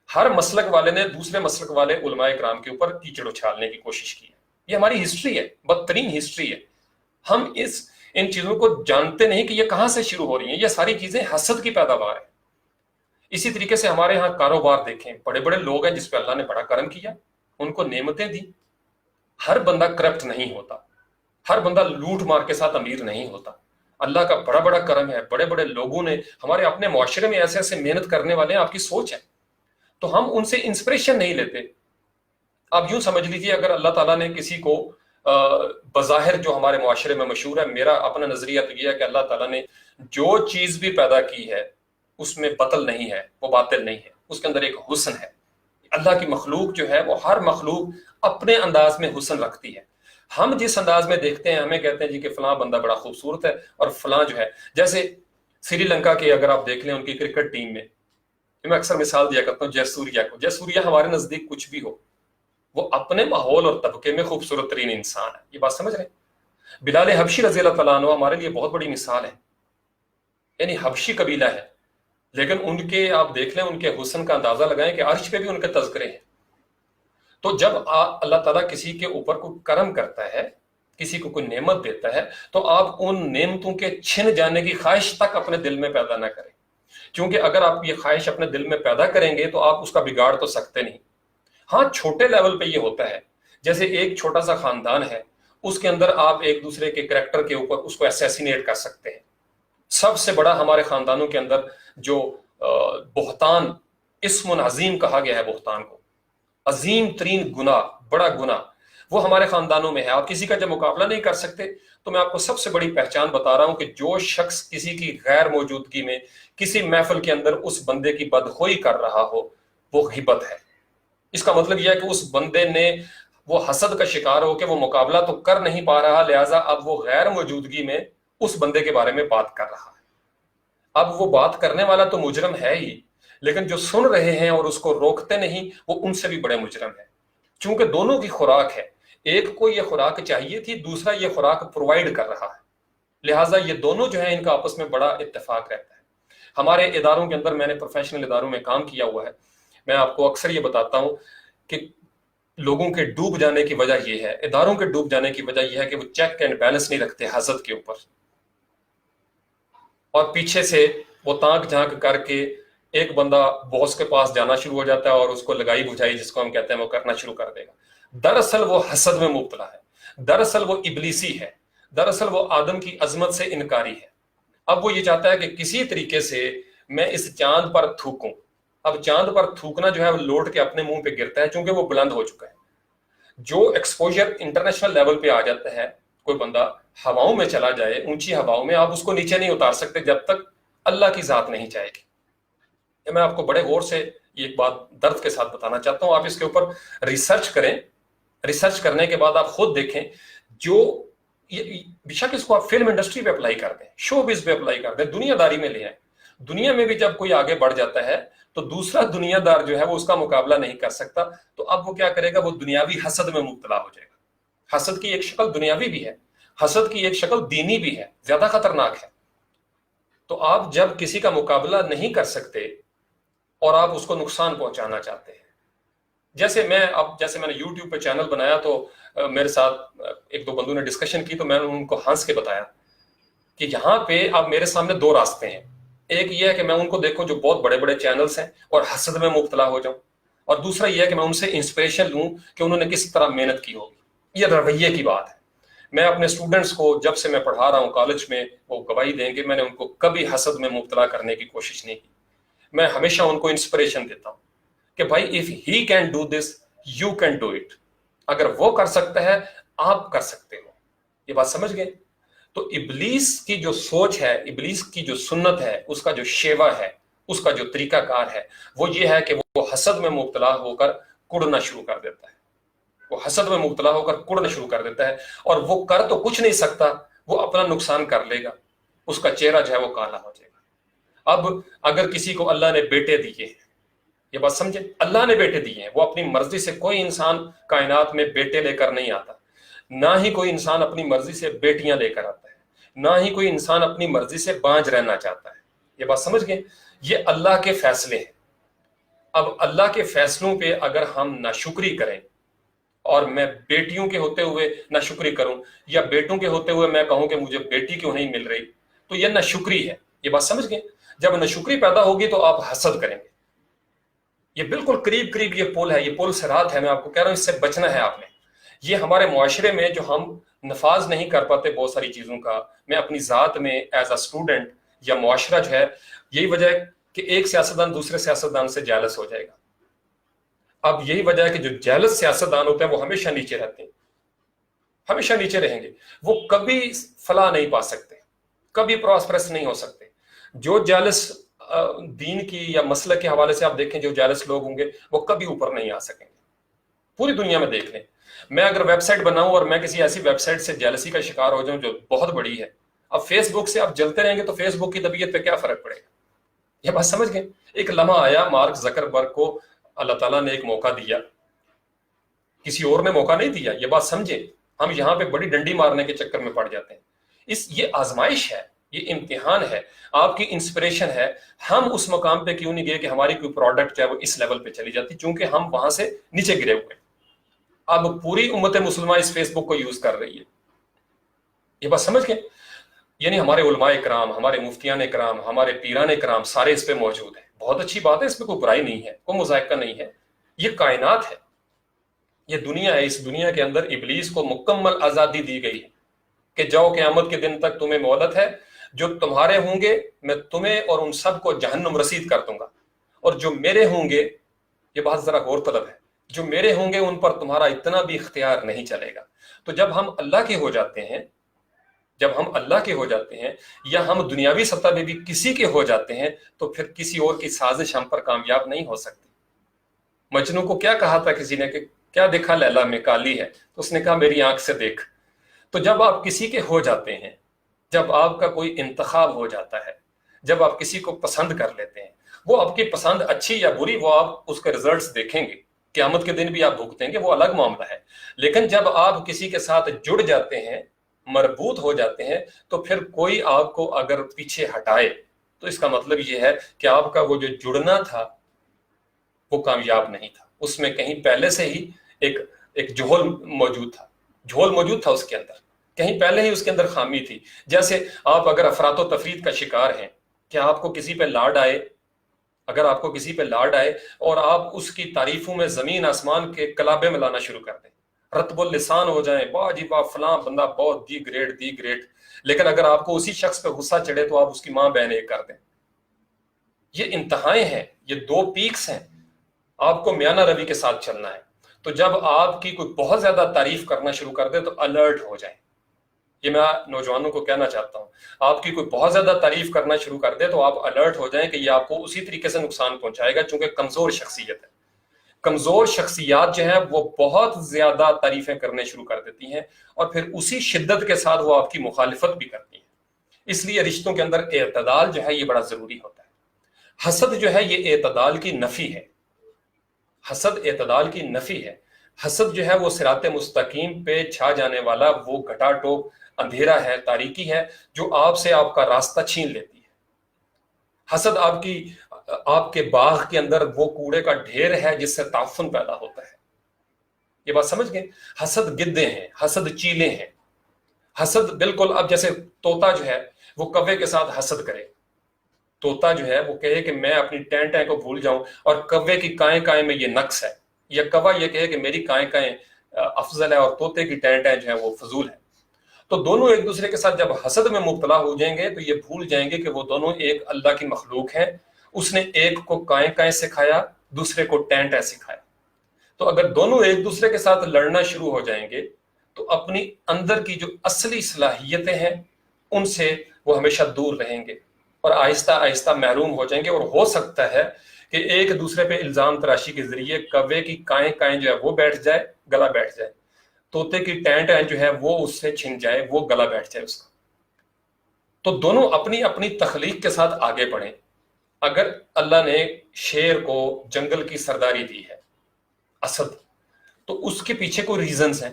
ہر مسلک والے نے دوسرے مسلک والے علماء کرام کے اوپر کیچڑ اچھالنے کی کوشش کی ہے۔ یہ ہماری ہسٹری ہے، بدترین ہسٹری ہے۔ ہم ان چیزوں کو جانتے نہیں کہ یہ کہاں سے شروع ہو رہی ہیں۔ یہ ساری چیزیں حسد کی پیداوار ہے۔ اسی طریقے سے ہمارے ہاں کاروبار دیکھیں، بڑے بڑے لوگ ہیں جس پہ اللہ نے بڑا کرم کیا، ان کو نعمتیں دی۔ ہر بندہ کرپٹ نہیں ہوتا، ہر بندہ لوٹ مار کے ساتھ امیر نہیں ہوتا۔ اللہ کا بڑا بڑا کرم ہے، بڑے بڑے لوگوں نے، ہمارے اپنے معاشرے میں ایسے ایسے محنت کرنے والے ہیں، آپ کی سوچ ہے۔ تو ہم ان سے انسپریشن نہیں لیتے. آپ یوں سمجھ لیجیے اگر اللہ تعالیٰ نے کسی کو بظاہر جو ہمارے معاشرے میں مشہور ہے، میرا اپنا نظریہ تو یہ ہے کہ اللہ تعالیٰ نے جو چیز بھی پیدا کی ہے اس میں باطل نہیں ہے، وہ باطل نہیں ہے، اس کے اندر ایک حسن ہے. اللہ کی مخلوق جو ہے وہ ہر مخلوق اپنے انداز میں حسن رکھتی ہے. ہم جس انداز میں دیکھتے ہیں ہمیں کہتے ہیں جی کہ فلاں بندہ بڑا خوبصورت ہے اور فلاں جو ہے، جیسے سری لنکا کے اگر آپ دیکھ لیں ان کی کرکٹ ٹیم میں میں اکثر مثال دیا کرتا ہوں جے سوریا کو. جے سوریا ہمارے نزدیک کچھ بھی ہو، وہ اپنے ماحول اور طبقے میں خوبصورت ترین انسان ہے. یہ بات سمجھ رہے ہیں؟ بلال حبشی رضی اللہ تعالیٰ عنہ ہمارے لیے بہت بڑی مثال ہے. یعنی حبشی قبیلہ ہے لیکن ان کے آپ دیکھ لیں ان کے حسن کا اندازہ لگائیں کہ عرش پہ بھی ان کے تذکرے ہیں. تو جب اللہ تعالیٰ کسی کے اوپر کوئی کرم کرتا ہے، کسی کو کوئی نعمت دیتا ہے، تو آپ ان نعمتوں کے چھن جانے کی خواہش تک اپنے دل میں پیدا نہ کریں، کیونکہ اگر آپ یہ خواہش اپنے دل میں پیدا کریں گے تو آپ اس کا بگاڑ تو سکتے نہیں. ہاں چھوٹے لیول پہ یہ ہوتا ہے، جیسے ایک چھوٹا سا خاندان ہے، اس کے اندر آپ ایک دوسرے کے کریکٹر کے اوپر اس کو اسیسینیٹ کر سکتے ہیں. سب سے بڑا ہمارے خاندانوں کے اندر جو بہتان، اسم عظیم کہا گیا ہے بہتان کو، عظیم ترین گناہ، بڑا گناہ، وہ ہمارے خاندانوں میں ہے. آپ کسی کا جب مقابلہ نہیں کر سکتے تو میں آپ کو سب سے بڑی پہچان بتا رہا ہوں کہ جو شخص کسی کی غیر موجودگی میں کسی محفل کے اندر اس بندے کی بدخوئی کر رہا ہو وہ غیبت ہے. اس کا مطلب یہ ہے کہ اس بندے نے وہ حسد کا شکار ہو کہ وہ مقابلہ تو کر نہیں پا رہا، لہٰذا اب وہ غیر موجودگی میں اس بندے کے بارے میں بات کر رہا ہے. اب وہ بات کرنے والا تو مجرم ہے ہی، لیکن جو سن رہے ہیں اور اس کو روکتے نہیں وہ ان سے بھی بڑے مجرم ہیں، چونکہ دونوں کی خوراک ہے. ایک کو یہ خوراک چاہیے تھی، دوسرا یہ خوراک پرووائڈ کر رہا ہے، لہٰذا یہ دونوں جو ہیں ان کا آپس میں بڑا اتفاق رہتا ہے. ہمارے اداروں کے اندر، میں نے پروفیشنل اداروں میں کام کیا ہوا ہے، میں آپ کو اکثر یہ بتاتا ہوں کہ لوگوں کے ڈوب جانے کی وجہ یہ ہے، اداروں کے ڈوب جانے کی وجہ یہ ہے کہ وہ چیک اینڈ بیلنس نہیں رکھتے حسد کے اوپر، اور پیچھے سے وہ تانک جھانک کر کے ایک بندہ باس کے پاس جانا شروع ہو جاتا ہے اور اس کو لگائی بجھائی جس کو ہم کہتے ہیں وہ کرنا شروع کر دے گا. دراصل وہ حسد میں مبتلا ہے، دراصل وہ ابلیسی ہے، دراصل وہ آدم کی عظمت سے انکاری ہے. اب وہ یہ چاہتا ہے کہ کسی طریقے سے میں اس چاند پر تھوکوں. اب چاند پر تھوکنا جو ہے وہ لوٹ کے اپنے منہ پہ گرتا ہے چونکہ وہ بلند ہو چکا ہے. جو ایکسپوجر انٹرنیشنل لیول پہ آ جاتا ہے، کوئی بندہ ہواؤں میں چلا جائے، اونچی ہواؤں میں، آپ اس کو نیچے نہیں اتار سکتے جب تک اللہ کی ذات نہیں چاہے گی. میں آپ کو بڑے غور سے ایک بات درد کے ساتھ بتانا چاہتا ہوں، آپ اس کے اوپر ریسرچ کریں. ریسرچ کرنے کے بعد آپ خود دیکھیں، جو بیشک اس کو آپ فلم انڈسٹری پہ اپلائی کر دیں، شو بز پہ اپلائی کر دیں، دنیا داری میں لے آئیں. دنیا میں بھی جب کوئی آگے بڑھ جاتا ہے تو دوسرا دنیا دار جو ہے وہ اس کا مقابلہ نہیں کر سکتا، تو اب وہ کیا کرے گا؟ وہ دنیاوی حسد میں مبتلا ہو جائے گا. حسد کی ایک شکل دنیاوی بھی ہے، حسد کی ایک شکل دینی بھی ہے، زیادہ خطرناک ہے. تو آپ جب کسی کا مقابلہ نہیں کر سکتے اور آپ اس کو نقصان پہنچانا چاہتے ہیں، جیسے میں نے یوٹیوب پہ چینل بنایا تو میرے ساتھ ایک دو بندوں نے ڈسکشن کی، تو میں نے ان کو ہنس کے بتایا کہ یہاں پہ اب میرے سامنے دو راستے ہیں. ایک یہ ہے کہ میں ان کو دیکھوں جو بہت بڑے بڑے چینلز ہیں اور حسد میں مبتلا ہو جاؤں، اور دوسرا یہ ہے کہ میں ان سے انسپریشن لوں کہ انہوں نے کس طرح محنت کی ہوگی. یہ رویے کی بات ہے. میں اپنے اسٹوڈنٹس کو جب سے میں پڑھا رہا ہوں کالج میں، وہ گواہی دیں گے، میں نے ان کو کبھی حسد میں مبتلا کرنے کی کوشش نہیں کی. میں ہمیشہ ان کو انسپریشن دیتا ہوں کہ بھائی if he can do this you can do it. اگر وہ کر سکتا ہے آپ کر سکتے ہو. یہ بات سمجھ گئے؟ تو ابلیس کی جو سوچ ہے، ابلیس کی جو سنت ہے، اس کا جو شیوا ہے، اس کا جو طریقہ کار ہے، وہ یہ ہے کہ وہ حسد میں مبتلا ہو کر کڑنا شروع کر دیتا ہے. وہ حسد میں مبتلا ہو کر کڑنا شروع کر دیتا ہے، اور وہ کر تو کچھ نہیں سکتا، وہ اپنا نقصان کر لے گا، اس کا چہرہ جو ہے وہ کالا ہو جائے گا. اب اگر کسی کو اللہ نے بیٹے دیے، یہ بات سمجھے، اللہ نے بیٹے دیے ہیں، وہ اپنی مرضی سے، کوئی انسان کائنات میں بیٹے لے کر نہیں آتا، نہ ہی کوئی انسان اپنی مرضی سے بیٹیاں لے کر آتا ہے، نہ ہی کوئی انسان اپنی مرضی سے بانجھ رہنا چاہتا ہے. یہ بات سمجھ گئے؟ یہ اللہ کے فیصلے ہیں. اب اللہ کے فیصلوں پہ اگر ہم ناشکری کریں، اور میں بیٹیوں کے ہوتے ہوئے ناشکری کروں، یا بیٹوں کے ہوتے ہوئے میں کہوں کہ مجھے بیٹی کیوں نہیں مل رہی، تو یہ ناشکری ہے. یہ بات سمجھ گئے؟ جب ناشکری پیدا ہوگی تو آپ حسد کریں گے. یہ بالکل قریب قریب یہ پول ہے، یہ پول صراط ہے. میں آپ کو کہہ رہا ہوں اس سے بچنا ہے آپ نے. یہ ہمارے معاشرے میں جو ہم نفاذ نہیں کر پاتے بہت ساری چیزوں کا، میں اپنی ذات میں ایز اے اسٹوڈنٹ یا معاشرہ جو ہے، یہی وجہ ہے کہ ایک سیاستدان دوسرے سیاستدان سے جالس ہو جائے گا. اب یہی وجہ ہے کہ جو جیلس سیاستدان ہوتے ہیں وہ ہمیشہ نیچے رہتے ہیں، ہمیشہ نیچے رہیں گے، وہ کبھی فلاح نہیں پا سکتے، کبھی پراسپرس نہیں ہو سکتے۔ جو جیلس دین کی یا مسلک کے حوالے سے آپ دیکھیں، جو جیلس لوگ ہوں گے وہ کبھی اوپر نہیں آ سکیں گے۔ پوری دنیا میں دیکھ لیں، میں اگر ویب سائٹ بناؤں اور میں کسی ایسی ویب سائٹ سے جیلسی کا شکار ہو جاؤں جو بہت بڑی ہے، اب فیس بک سے آپ جلتے رہیں گے تو فیس بک کی طبیعت پہ کیا فرق پڑے گا؟ یہ بات سمجھ گئے؟ ایک لمحہ آیا مارک زکربرگ کو اللہ تعالیٰ نے ایک موقع دیا، کسی اور نے موقع نہیں دیا، یہ بات سمجھیں۔ ہم یہاں پہ بڑی ڈنڈی مارنے کے چکر میں پڑ جاتے ہیں۔ یہ آزمائش ہے، یہ امتحان ہے، آپ کی انسپریشن ہے۔ ہم اس مقام پہ کیوں نہیں گئے کہ ہماری کوئی پروڈکٹ جو ہے وہ اس لیول پہ چلی جاتی، چونکہ ہم وہاں سے نیچے گرے ہوئے۔ اب پوری امت مسلمہ اس فیس بک کو یوز کر رہی ہے، یہ بات سمجھ گئے؟ یعنی ہمارے علماء کرام، ہمارے مفتیان کرام، ہمارے پیران کرام سارے اس پہ موجود ہیں۔ بہت اچھی بات ہے، اس میں کوئی برائی نہیں ہے، کوئی مذائقہ نہیں ہے۔ یہ کائنات ہے، یہ دنیا ہے۔ اس دنیا کے اندر ابلیس کو مکمل آزادی دی گئی ہے کہ جاؤ، قیامت کے دن تک تمہیں مہلت ہے، جو تمہارے ہوں گے میں تمہیں اور ان سب کو جہنم رسید کر دوں گا، اور جو میرے ہوں گے، یہ بات ذرا غور طلب ہے، جو میرے ہوں گے ان پر تمہارا اتنا بھی اختیار نہیں چلے گا۔ تو جب ہم اللہ کے ہو جاتے ہیں، جب ہم اللہ کے ہو جاتے ہیں، یا ہم دنیاوی سطح پہ بھی کسی کے ہو جاتے ہیں، تو پھر کسی اور کی سازش ہم پر کامیاب نہیں ہو سکتی۔ مجنوں کو کیا کہا تھا کسی نے کہ کیا دیکھا لیلا میں کالی ہے، تو اس نے کہا میری آنکھ سے دیکھ۔ تو جب آپ کسی کے ہو جاتے ہیں، جب آپ کا کوئی انتخاب ہو جاتا ہے، جب آپ کسی کو پسند کر لیتے ہیں، وہ آپ کی پسند اچھی یا بری وہ آپ اس کے ریزلٹس دیکھیں گے، قیامت کے دن بھی آپ بھگتیں گے، وہ الگ معاملہ ہے۔ لیکن جب آپ کسی کے ساتھ جڑ جاتے ہیں، مربوط ہو جاتے ہیں، تو پھر کوئی آپ کو اگر پیچھے ہٹائے تو اس کا مطلب یہ ہے کہ آپ کا وہ جو جڑنا تھا وہ کامیاب نہیں تھا، اس میں کہیں پہلے سے ہی ایک جھول موجود تھا، جھول موجود تھا اس کے اندر، کہیں پہلے ہی اس کے اندر خامی تھی۔ جیسے آپ اگر افراط و تفرید کا شکار ہیں کہ آپ کو کسی پہ لاڈ آئے، اگر آپ کو کسی پہ لاڈ آئے اور آپ اس کی تعریفوں میں زمین آسمان کے کلابے میں لانا شروع کر دیں، رتب اللسان ہو جائیں، واہ جی واہ فلاں بندہ بہت دی گریٹ، لیکن اگر آپ کو اسی شخص پہ غصہ چڑھے تو آپ اس کی ماں بہن ایک کر دیں۔ یہ انتہائیں ہیں، یہ دو پیکس ہیں، آپ کو میانہ روی کے ساتھ چلنا ہے۔ تو جب آپ کی کوئی بہت زیادہ تعریف کرنا شروع کر دے تو الرٹ ہو جائیں۔ یہ میں نوجوانوں کو کہنا چاہتا ہوں، آپ کی کوئی بہت زیادہ تعریف کرنا شروع کر دے تو آپ الرٹ ہو جائیں کہ یہ آپ کو اسی طریقے سے نقصان پہنچائے گا، چونکہ کمزور شخصیت ہے۔ کمزور شخصیات جو ہیں وہ بہت زیادہ تعریفیں کرنے شروع کر دیتی ہیں، اور پھر اسی شدت کے ساتھ وہ آپ کی مخالفت بھی کرتی ہیں۔ اس لیے رشتوں کے اندر اعتدال جو ہے یہ بڑا ضروری ہوتا ہے۔ حسد جو ہے یہ اعتدال کی نفی ہے، حسد اعتدال کی نفی ہے۔ حسد جو ہے وہ صراط مستقیم پہ چھا جانے والا وہ گھٹا ٹوپ اندھیرا ہے، تاریکی ہے، جو آپ سے آپ کا راستہ چھین لیتی ہے۔ حسد آپ کے باغ کے اندر وہ کوڑے کا ڈھیر ہے جس سے تعفن پیدا ہوتا ہے۔ یہ بات سمجھ گئے؟ حسد گدے ہیں، حسد چیلے ہیں، حسد بالکل اب جیسے طوطا جو ہے وہ کوے کے ساتھ حسد کرے، طوطا جو ہے وہ کہے کہ میں اپنی ٹین ٹین کو بھول جاؤں، اور کوے کی کائیں کائیں میں یہ نقص ہے، یا کوا یہ کہے کہ میری کائیں کائیں افضل ہے اور طوطے کی ٹین ٹین جو ہے وہ فضول ہے۔ تو دونوں ایک دوسرے کے ساتھ جب حسد میں مبتلا ہو جائیں گے تو یہ بھول جائیں گے کہ وہ دونوں ایک اللہ کی مخلوق ہیں۔ اس نے ایک کو کائیں کائیں سکھایا، دوسرے کو ٹین ٹین سکھایا۔ تو اگر دونوں ایک دوسرے کے ساتھ لڑنا شروع ہو جائیں گے تو اپنی اندر کی جو اصلی صلاحیتیں ہیں ان سے وہ ہمیشہ دور رہیں گے، اور آہستہ آہستہ محروم ہو جائیں گے، اور ہو سکتا ہے کہ ایک دوسرے پہ الزام تراشی کے ذریعے کوے کی کائیں کائیں جو ہے وہ بیٹھ جائے، گلا بیٹھ جائے، طوطے کی ٹین ٹین جو ہے وہ اس سے چھن جائے، وہ گلا بیٹھ جائے اس کا۔ تو دونوں اپنی اپنی تخلیق کے ساتھ آگے بڑھیں۔ اگر اللہ نے شیر کو جنگل کی سرداری دی ہے، اسد، تو اس کے پیچھے کوئی ریزنز ہیں،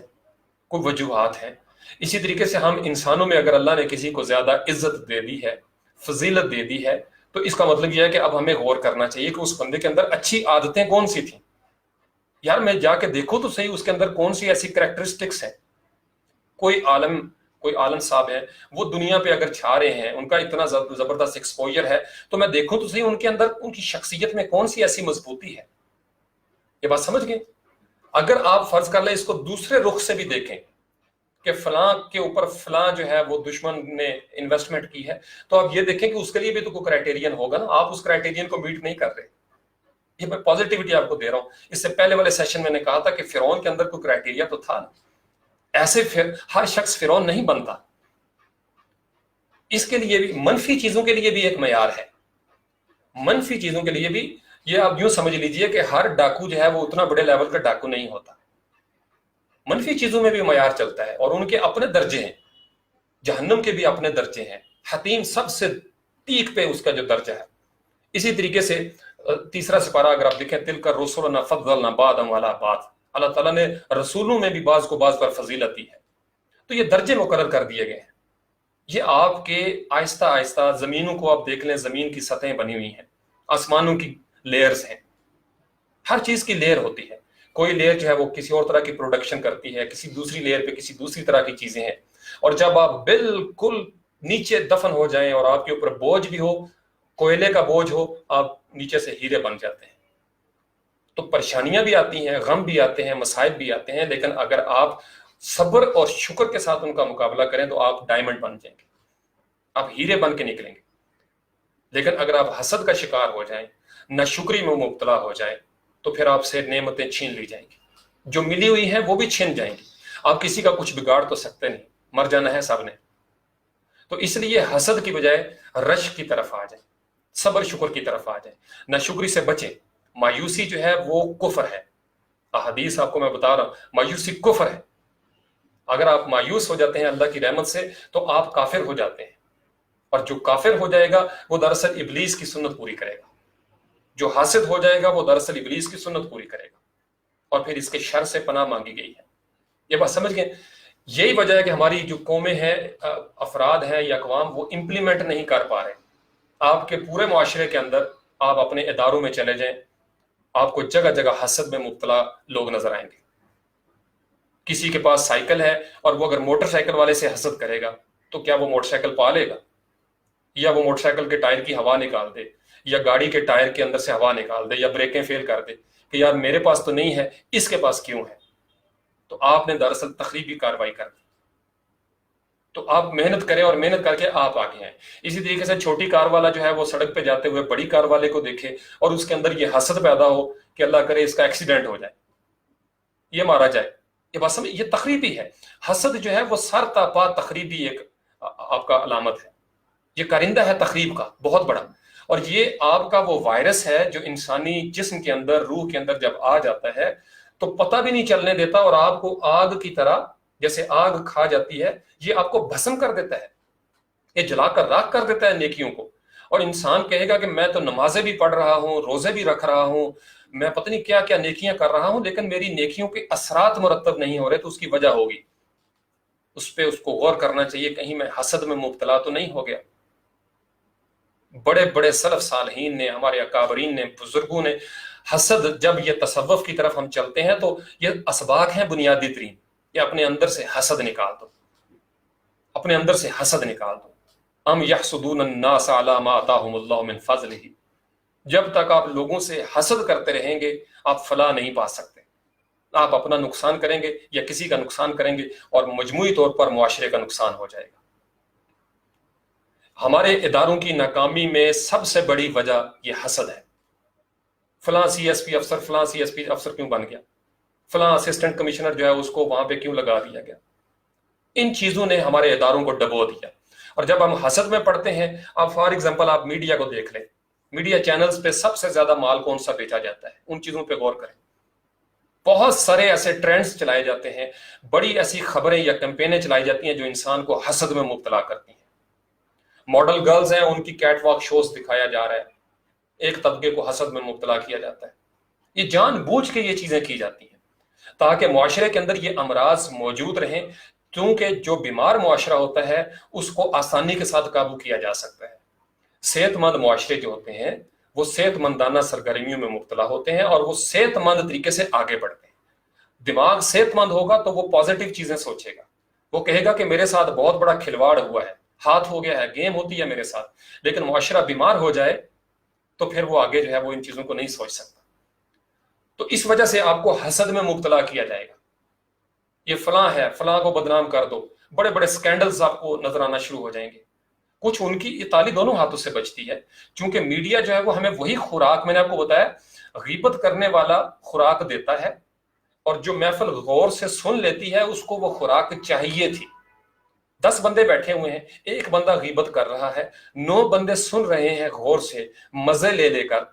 کوئی وجوہات ہیں۔ اسی طریقے سے ہم انسانوں میں اگر اللہ نے کسی کو زیادہ عزت دے دی ہے، فضیلت دے دی ہے، تو اس کا مطلب یہ ہے کہ اب ہمیں غور کرنا چاہیے کہ اس بندے کے اندر اچھی عادتیں کون سی تھیں۔ یار میں جا کے دیکھوں تو صحیح اس کے اندر کون سی ایسی کریکٹرسٹکس ہیں۔ کوئی عالم صاحب ہے، وہ دنیا پہ اگر چھا رہے ہیں، ان کا اتنا زبردست ایکسپوجر ہے، تو میں دیکھوں تو صحیح ان کے اندر ان کی شخصیت میں کون سی ایسی مضبوطی ہے۔ یہ بات سمجھ گئے؟ اگر آپ فرض کر لیں اس کو دوسرے رخ سے بھی دیکھیں کہ فلاں کے اوپر فلاں جو ہے وہ دشمن نے انویسٹمنٹ کی ہے، تو آپ یہ دیکھیں کہ اس کے لیے بھی تو کوئی کرائٹیرین ہوگا نا، آپ اس کرائٹیرین کو میٹ نہیں کر رہے۔ یہ میں پازیٹیوٹی آپ کو دے رہا ہوں. اس سے پہلے والے سیشن میں نے کہا تھا کہ فرعون کے اندر کوئی کرائٹیریا تو تھا نا. ایسے ہر شخص فرعون نہیں بنتا. اس کے لیے بھی منفی چیزوں کے لیے بھی ایک معیار ہے. منفی چیزوں کے لیے بھی یہ آپ یوں سمجھ لیجئے کہ ہر ڈاکو جو ہے وہ اتنا بڑے لیول کا ڈاکو نہیں ہوتا. منفی چیزوں میں بھی معیار چلتا ہے اور ان کے اپنے درجے ہیں. جہنم کے بھی اپنے درجے ہیں. حتیم سب سے پیک پہ اس کا جو درجہ ہے. اسی طریقے سے تیسرا سپارہ اگر آپ دیکھیں تلک الرسل فضلنا بعضهم علی بعض، اللہ تعالیٰ نے رسولوں میں بھی بعض کو بعض پر فضیلت دی ہے. تو یہ درجے مقرر کر دیے گئے ہیں. یہ آپ کے آہستہ آہستہ زمینوں کو آپ دیکھ لیں، زمین کی سطحیں بنی ہوئی ہیں، آسمانوں کی لیئرز ہیں. ہر چیز کی لیئر ہوتی ہے. کوئی لیئر جو ہے وہ کسی اور طرح کی پروڈکشن کرتی ہے، کسی دوسری لیئر پہ کسی دوسری طرح کی چیزیں ہیں. اور جب آپ بالکل نیچے دفن ہو جائیں اور آپ کے اوپر بوجھ بھی ہو، کوئلے کا بوجھ ہو، آپ نیچے سے ہیرے بن جاتے ہیں. تو پریشانیاں بھی آتی ہیں، غم بھی آتے ہیں، مصائب بھی آتے ہیں، لیکن اگر آپ صبر اور شکر کے ساتھ ان کا مقابلہ کریں تو آپ ڈائمنڈ بن جائیں گے، آپ ہیرے بن کے نکلیں گے. لیکن اگر آپ حسد کا شکار ہو جائیں، ناشکری میں مبتلا ہو جائیں، تو پھر آپ سے نعمتیں چھین لی جائیں گی. جو ملی ہوئی ہیں وہ بھی چھن جائیں گی. آپ کسی کا کچھ بگاڑ تو سکتے نہیں، مر جانا ہے سب نے. تو اس لیے حسد کی بجائے رشک کی طرف آ جائیں، صبر شکر کی طرف آ جائیں، ناشکری سے بچیں. مایوسی جو ہے وہ کفر ہے. احادیث آپ کو میں بتا رہا ہوں، مایوسی کفر ہے. اگر آپ مایوس ہو جاتے ہیں اللہ کی رحمت سے تو آپ کافر ہو جاتے ہیں. اور جو کافر ہو جائے گا وہ دراصل ابلیس کی سنت پوری کرے گا. جو حاسد ہو جائے گا وہ دراصل ابلیس کی سنت پوری کرے گا، اور پھر اس کے شر سے پناہ مانگی گئی ہے. یہ بات سمجھ گئے؟ یہی وجہ ہے کہ ہماری جو قومیں ہیں، افراد ہیں یا اقوام، وہ امپلیمنٹ نہیں کر پا رہے. آپ کے پورے معاشرے کے اندر آپ اپنے اداروں میں چلے جائیں، آپ کو جگہ جگہ حسد میں مبتلا لوگ نظر آئیں گے. کسی کے پاس سائیکل ہے اور وہ اگر موٹر سائیکل والے سے حسد کرے گا تو کیا وہ موٹر سائیکل پا لے گا؟ یا وہ موٹر سائیکل کے ٹائر کی ہوا نکال دے، یا گاڑی کے ٹائر کے اندر سے ہوا نکال دے، یا بریکیں فیل کر دے کہ یار میرے پاس تو نہیں ہے، اس کے پاس کیوں ہے؟ تو آپ نے دراصل تخریبی کارروائی کر دی. تو آپ محنت کریں اور محنت کر کے آپ آگے آئیں. اسی طریقے سے چھوٹی کار والا جو ہے وہ سڑک پہ جاتے ہوئے بڑی کار والے کو دیکھے اور اس کے اندر یہ حسد پیدا ہو کہ اللہ کرے اس کا ایکسیڈنٹ ہو جائے، یہ مارا جائے. یہ بات سمجھ، یہ تخریبی ہے. حسد جو ہے وہ سر تا پا تخریبی ایک آپ کا علامت ہے. یہ کارندہ ہے تخریب کا بہت بڑا. اور یہ آپ کا وہ وائرس ہے جو انسانی جسم کے اندر، روح کے اندر جب آ جاتا ہے تو پتہ بھی نہیں چلنے دیتا، اور آپ کو آگ کی طرح جیسے آگ کھا جاتی ہے، یہ آپ کو بھسم کر دیتا ہے، یہ جلا کر راکھ کر دیتا ہے نیکیوں کو. اور انسان کہے گا کہ میں تو نمازیں بھی پڑھ رہا ہوں، روزے بھی رکھ رہا ہوں، میں پتہ نہیں کیا کیا نیکیاں کر رہا ہوں، لیکن میری نیکیوں کے اثرات مرتب نہیں ہو رہے. تو اس کی وجہ ہوگی، اس پہ اس کو غور کرنا چاہیے، کہیں میں حسد میں مبتلا تو نہیں ہو گیا. بڑے بڑے سلف صالحین نے، ہمارے اکابرین نے، بزرگوں نے حسد، جب یہ تصوف کی طرف ہم چلتے ہیں تو یہ اسباق ہیں بنیادی ترین. یہ اپنے اندر سے حسد نکال دو، اپنے اندر سے حسد نکال دو. ام یحسدون الناس علی ما آتاہم اللہ من فضلہ. جب تک آپ لوگوں سے حسد کرتے رہیں گے آپ فلاح نہیں پا سکتے. آپ اپنا نقصان کریں گے یا کسی کا نقصان کریں گے اور مجموعی طور پر معاشرے کا نقصان ہو جائے گا. ہمارے اداروں کی ناکامی میں سب سے بڑی وجہ یہ حسد ہے. فلاں سی ایس پی افسر، فلاں سی ایس پی افسر کیوں بن گیا؟ فلاں اسسٹنٹ کمشنر جو ہے اس کو وہاں پہ کیوں لگا دیا گیا؟ ان چیزوں نے ہمارے اداروں کو ڈبو دیا. اور جب ہم حسد میں پڑتے ہیں، آپ فار ایگزامپل آپ میڈیا کو دیکھ لیں، میڈیا چینلز پہ سب سے زیادہ مال کون سا بیچا جاتا ہے؟ ان چیزوں پہ غور کریں. بہت سارے ایسے ٹرینڈز چلائے جاتے ہیں، بڑی ایسی خبریں یا کیمپینیں چلائی جاتی ہیں جو انسان کو حسد میں مبتلا کرتی ہیں. ماڈل گرلز ہیں، ان کی کیٹ واک شوز دکھایا جا رہا ہے، ایک طبقے کو حسد میں مبتلا کیا جاتا ہے. یہ جان بوجھ کے یہ چیزیں کی جاتی ہیں تاکہ معاشرے کے اندر یہ امراض موجود رہیں، کیونکہ جو بیمار معاشرہ ہوتا ہے اس کو آسانی کے ساتھ قابو کیا جا سکتا ہے. صحت مند معاشرے جو ہوتے ہیں وہ صحت مندانہ سرگرمیوں میں مبتلا ہوتے ہیں اور وہ صحت مند طریقے سے آگے بڑھتے ہیں. دماغ صحت مند ہوگا تو وہ پازیٹیو چیزیں سوچے گا، وہ کہے گا کہ میرے ساتھ بہت بڑا کھلواڑ ہوا ہے، ہاتھ ہو گیا ہے، گیم ہوتی ہے میرے ساتھ. لیکن معاشرہ بیمار ہو جائے تو پھر وہ آگے جو ہے وہ ان چیزوں کو نہیں سوچ سکتا. تو اس وجہ سے آپ کو حسد میں مبتلا کیا جائے گا. یہ فلاں ہے، فلاں کو بدنام کر دو، بڑے بڑے سکینڈلز آپ کو نظر آنا شروع ہو جائیں گے. کچھ ان کی یہ تالی دونوں ہاتھوں سے بچتی ہے، چونکہ میڈیا جو ہے وہ ہمیں وہی خوراک، میں نے آپ کو بتایا غیبت کرنے والا خوراک دیتا ہے اور جو محفل غور سے سن لیتی ہے اس کو وہ خوراک چاہیے تھی. 10 بندے بیٹھے ہوئے ہیں، ایک بندہ غیبت کر رہا ہے، 9 بندے سن رہے ہیں غور سے، مزے لے لے کر،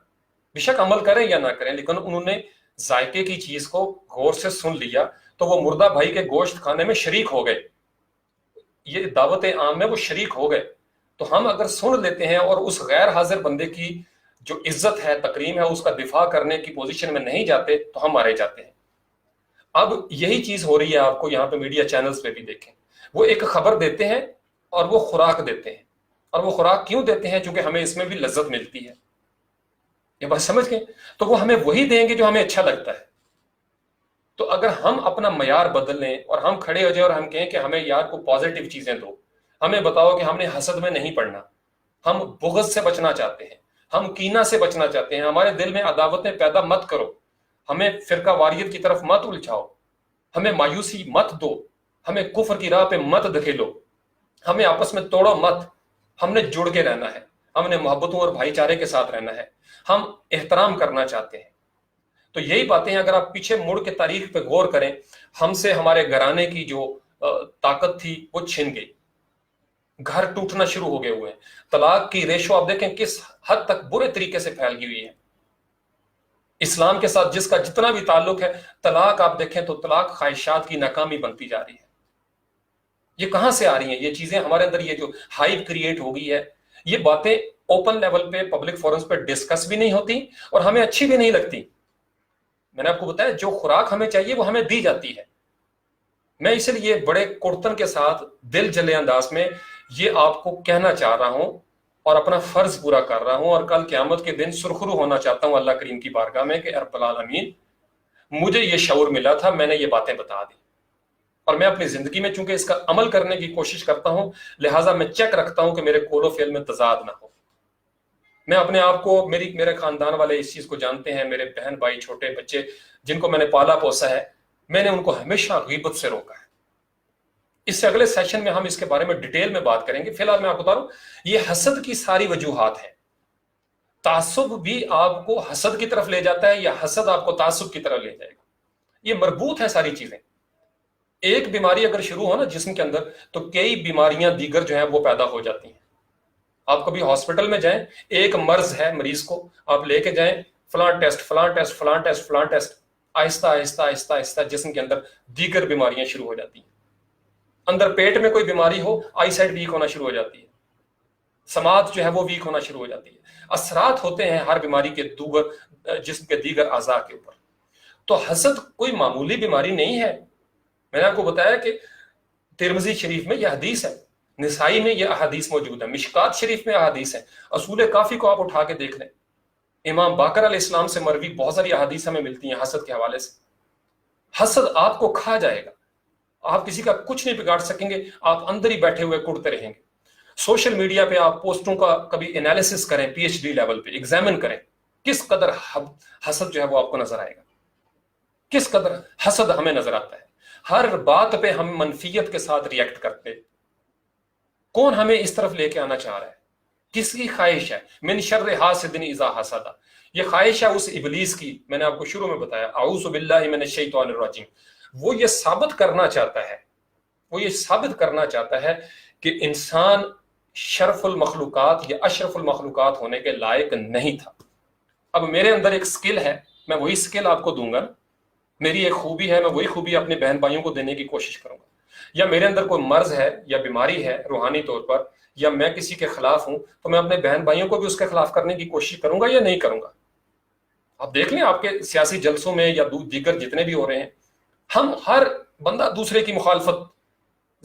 بے شک عمل کریں یا نہ کریں، لیکن انہوں نے ذائقے کی چیز کو غور سے سن لیا تو وہ مردہ بھائی کے گوشت کھانے میں شریک ہو گئے. یہ دعوت عام میں وہ شریک ہو گئے. تو ہم اگر سن لیتے ہیں اور اس غیر حاضر بندے کی جو عزت ہے، تکریم ہے، اس کا دفاع کرنے کی پوزیشن میں نہیں جاتے تو ہم مارے جاتے ہیں. اب یہی چیز ہو رہی ہے، آپ کو یہاں پہ میڈیا چینلز پہ بھی دیکھیں، وہ ایک خبر دیتے ہیں اور وہ خوراک دیتے ہیں. اور وہ خوراک کیوں دیتے ہیں؟ چونکہ ہمیں اس میں بھی لذت ملتی ہے. یہ بات سمجھ گئے؟ تو وہ ہمیں وہی دیں گے جو ہمیں اچھا لگتا ہے. تو اگر ہم اپنا معیار بدل لیں اور ہم کھڑے ہو جائیں اور ہم کہیں کہ ہمیں یار کو پازیٹیو چیزیں دو، ہمیں بتاؤ کہ ہم نے حسد میں نہیں پڑنا، ہم بغض سے بچنا چاہتے ہیں، ہم کینہ سے بچنا چاہتے ہیں، ہمارے دل میں عداوتیں پیدا مت کرو، ہمیں فرقہ واریت کی طرف مت الجھاؤ، ہمیں مایوسی مت دو، ہمیں کفر کی راہ پہ مت دھکیلو، ہمیں آپس میں توڑو مت، ہم نے جڑ کے رہنا ہے، ہم نے محبتوں اور بھائی چارے کے ساتھ رہنا ہے، ہم احترام کرنا چاہتے ہیں. تو یہی باتیں اگر آپ پیچھے مڑ کے تاریخ پہ غور کریں، ہم سے ہمارے گھرانے کی جو طاقت تھی وہ چھن گئی، گھر ٹوٹنا شروع ہو گئے ہوئے ہیں. طلاق کی ریشو آپ دیکھیں کس حد تک برے طریقے سے پھیل گئی ہوئی ہے. اسلام کے ساتھ جس کا جتنا بھی تعلق ہے، طلاق آپ دیکھیں تو طلاق خواہشات کی ناکامی بنتی جا رہی ہے. یہ کہاں سے آ رہی ہیں یہ چیزیں؟ ہمارے اندر یہ جو ہائپ کریٹ ہو گئی ہے، یہ باتیں اوپن لیول پہ پبلک فورمز پہ ڈسکس بھی نہیں ہوتی اور ہمیں اچھی بھی نہیں لگتی. میں نے آپ کو بتایا جو خوراک ہمیں چاہیے وہ ہمیں دی جاتی ہے. میں اس لیے بڑے کڑتن کے ساتھ دل جلے انداز میں یہ آپ کو کہنا چاہ رہا ہوں اور اپنا فرض پورا کر رہا ہوں، اور کل قیامت کے دن سرخرو ہونا چاہتا ہوں اللہ کریم کی بارگاہ میں کہ رب العالمین مجھے یہ شعور ملا تھا، میں نے یہ باتیں بتا دی، اور میں اپنی زندگی میں چونکہ اس کا عمل کرنے کی کوشش کرتا ہوں لہٰذا میں چیک رکھتا ہوں کہ میرے قول و فعل میں تضاد نہ ہو. میں اپنے آپ کو، میرے خاندان والے اس چیز کو جانتے ہیں، میرے بہن بھائی چھوٹے بچے جن کو میں نے پالا پوسا ہے، میں نے ان کو ہمیشہ غیبت سے روکا ہے. اس سے اگلے سیشن میں ہم اس کے بارے میں ڈیٹیل میں بات کریں گے. فی الحال میں آپ کو بتا رہا ہوں یہ حسد کی ساری وجوہات ہیں. تعصب بھی آپ کو حسد کی طرف لے جاتا ہے یا حسد آپ کو تعصب کی طرف لے جائے گا. یہ مربوط ہیں ساری چیزیں. ایک بیماری اگر شروع ہو نا جسم کے اندر تو کئی بیماریاں دیگر جو ہیں وہ پیدا ہو جاتی ہیں. آپ کبھی ہاسپٹل میں جائیں، ایک مرض ہے مریض کو آپ لے کے جائیں، فلاں ٹیسٹ فلاں ٹیسٹ فلاں ٹیسٹ فلاں ٹیسٹ، آہستہ آہستہ آہستہ آہستہ جسم کے اندر دیگر بیماریاں شروع ہو جاتی ہیں. اندر پیٹ میں کوئی بیماری ہو، آئی سائٹ ویک ہونا شروع ہو جاتی ہے، سماعت جو ہے وہ ویک ہونا شروع ہو جاتی ہے. اثرات ہوتے ہیں ہر بیماری کے جسم کے دیگر اعضاء کے اوپر. تو حسد کوئی معمولی بیماری نہیں ہے. میں نے آپ کو بتایا کہ ترمذی شریف میں یہ حدیث ہے، نسائی میں یہ احادیث موجود ہے، مشکات شریف میں احادیث ہے، اصول کافی کو آپ اٹھا کے دیکھ لیں، امام باقر علیہ السلام سے مروی بہت ساری احادیث ہمیں ملتی ہیں حسد کے حوالے سے. حسد آپ کو کھا جائے گا، آپ کسی کا کچھ نہیں بگاڑ سکیں گے، آپ اندر ہی بیٹھے ہوئے کڑتے رہیں گے. سوشل میڈیا پہ آپ پوسٹوں کا کبھی انالیسس کریں، پی ایچ ڈی لیول پہ ایگزامن کریں، کس قدر حسد جو ہے وہ آپ کو نظر آئے گا، کس قدر حسد ہمیں نظر آتا ہے. ہر بات پہ ہم منفیت کے ساتھ ریئیکٹ کرتے. کون ہمیں اس طرف لے کے آنا چاہ رہا ہے؟ کس کی خواہش ہے؟ من شر حاسد اذا حسد، یہ خواہش ہے اس ابلیس کی. میں نے آپ کو شروع میں بتایا اعوذ باللہ من الشیطان الرجیم. وہ یہ ثابت کرنا چاہتا ہے کہ انسان شرف المخلوقات یا اشرف المخلوقات ہونے کے لائق نہیں تھا. اب میرے اندر ایک سکل ہے، میں وہی سکل آپ کو دوں گا. میری ایک خوبی ہے، میں وہی خوبی اپنے بہن بھائیوں کو دینے کی کوشش کروں گا. یا میرے اندر کوئی مرض ہے یا بیماری ہے روحانی طور پر، یا میں کسی کے خلاف ہوں تو میں اپنے بہن بھائیوں کو بھی اس کے خلاف کرنے کی کوشش کروں گا یا نہیں کروں گا. آپ دیکھ لیں آپ کے سیاسی جلسوں میں یا دیگر جتنے بھی ہو رہے ہیں، ہم ہر بندہ دوسرے کی مخالفت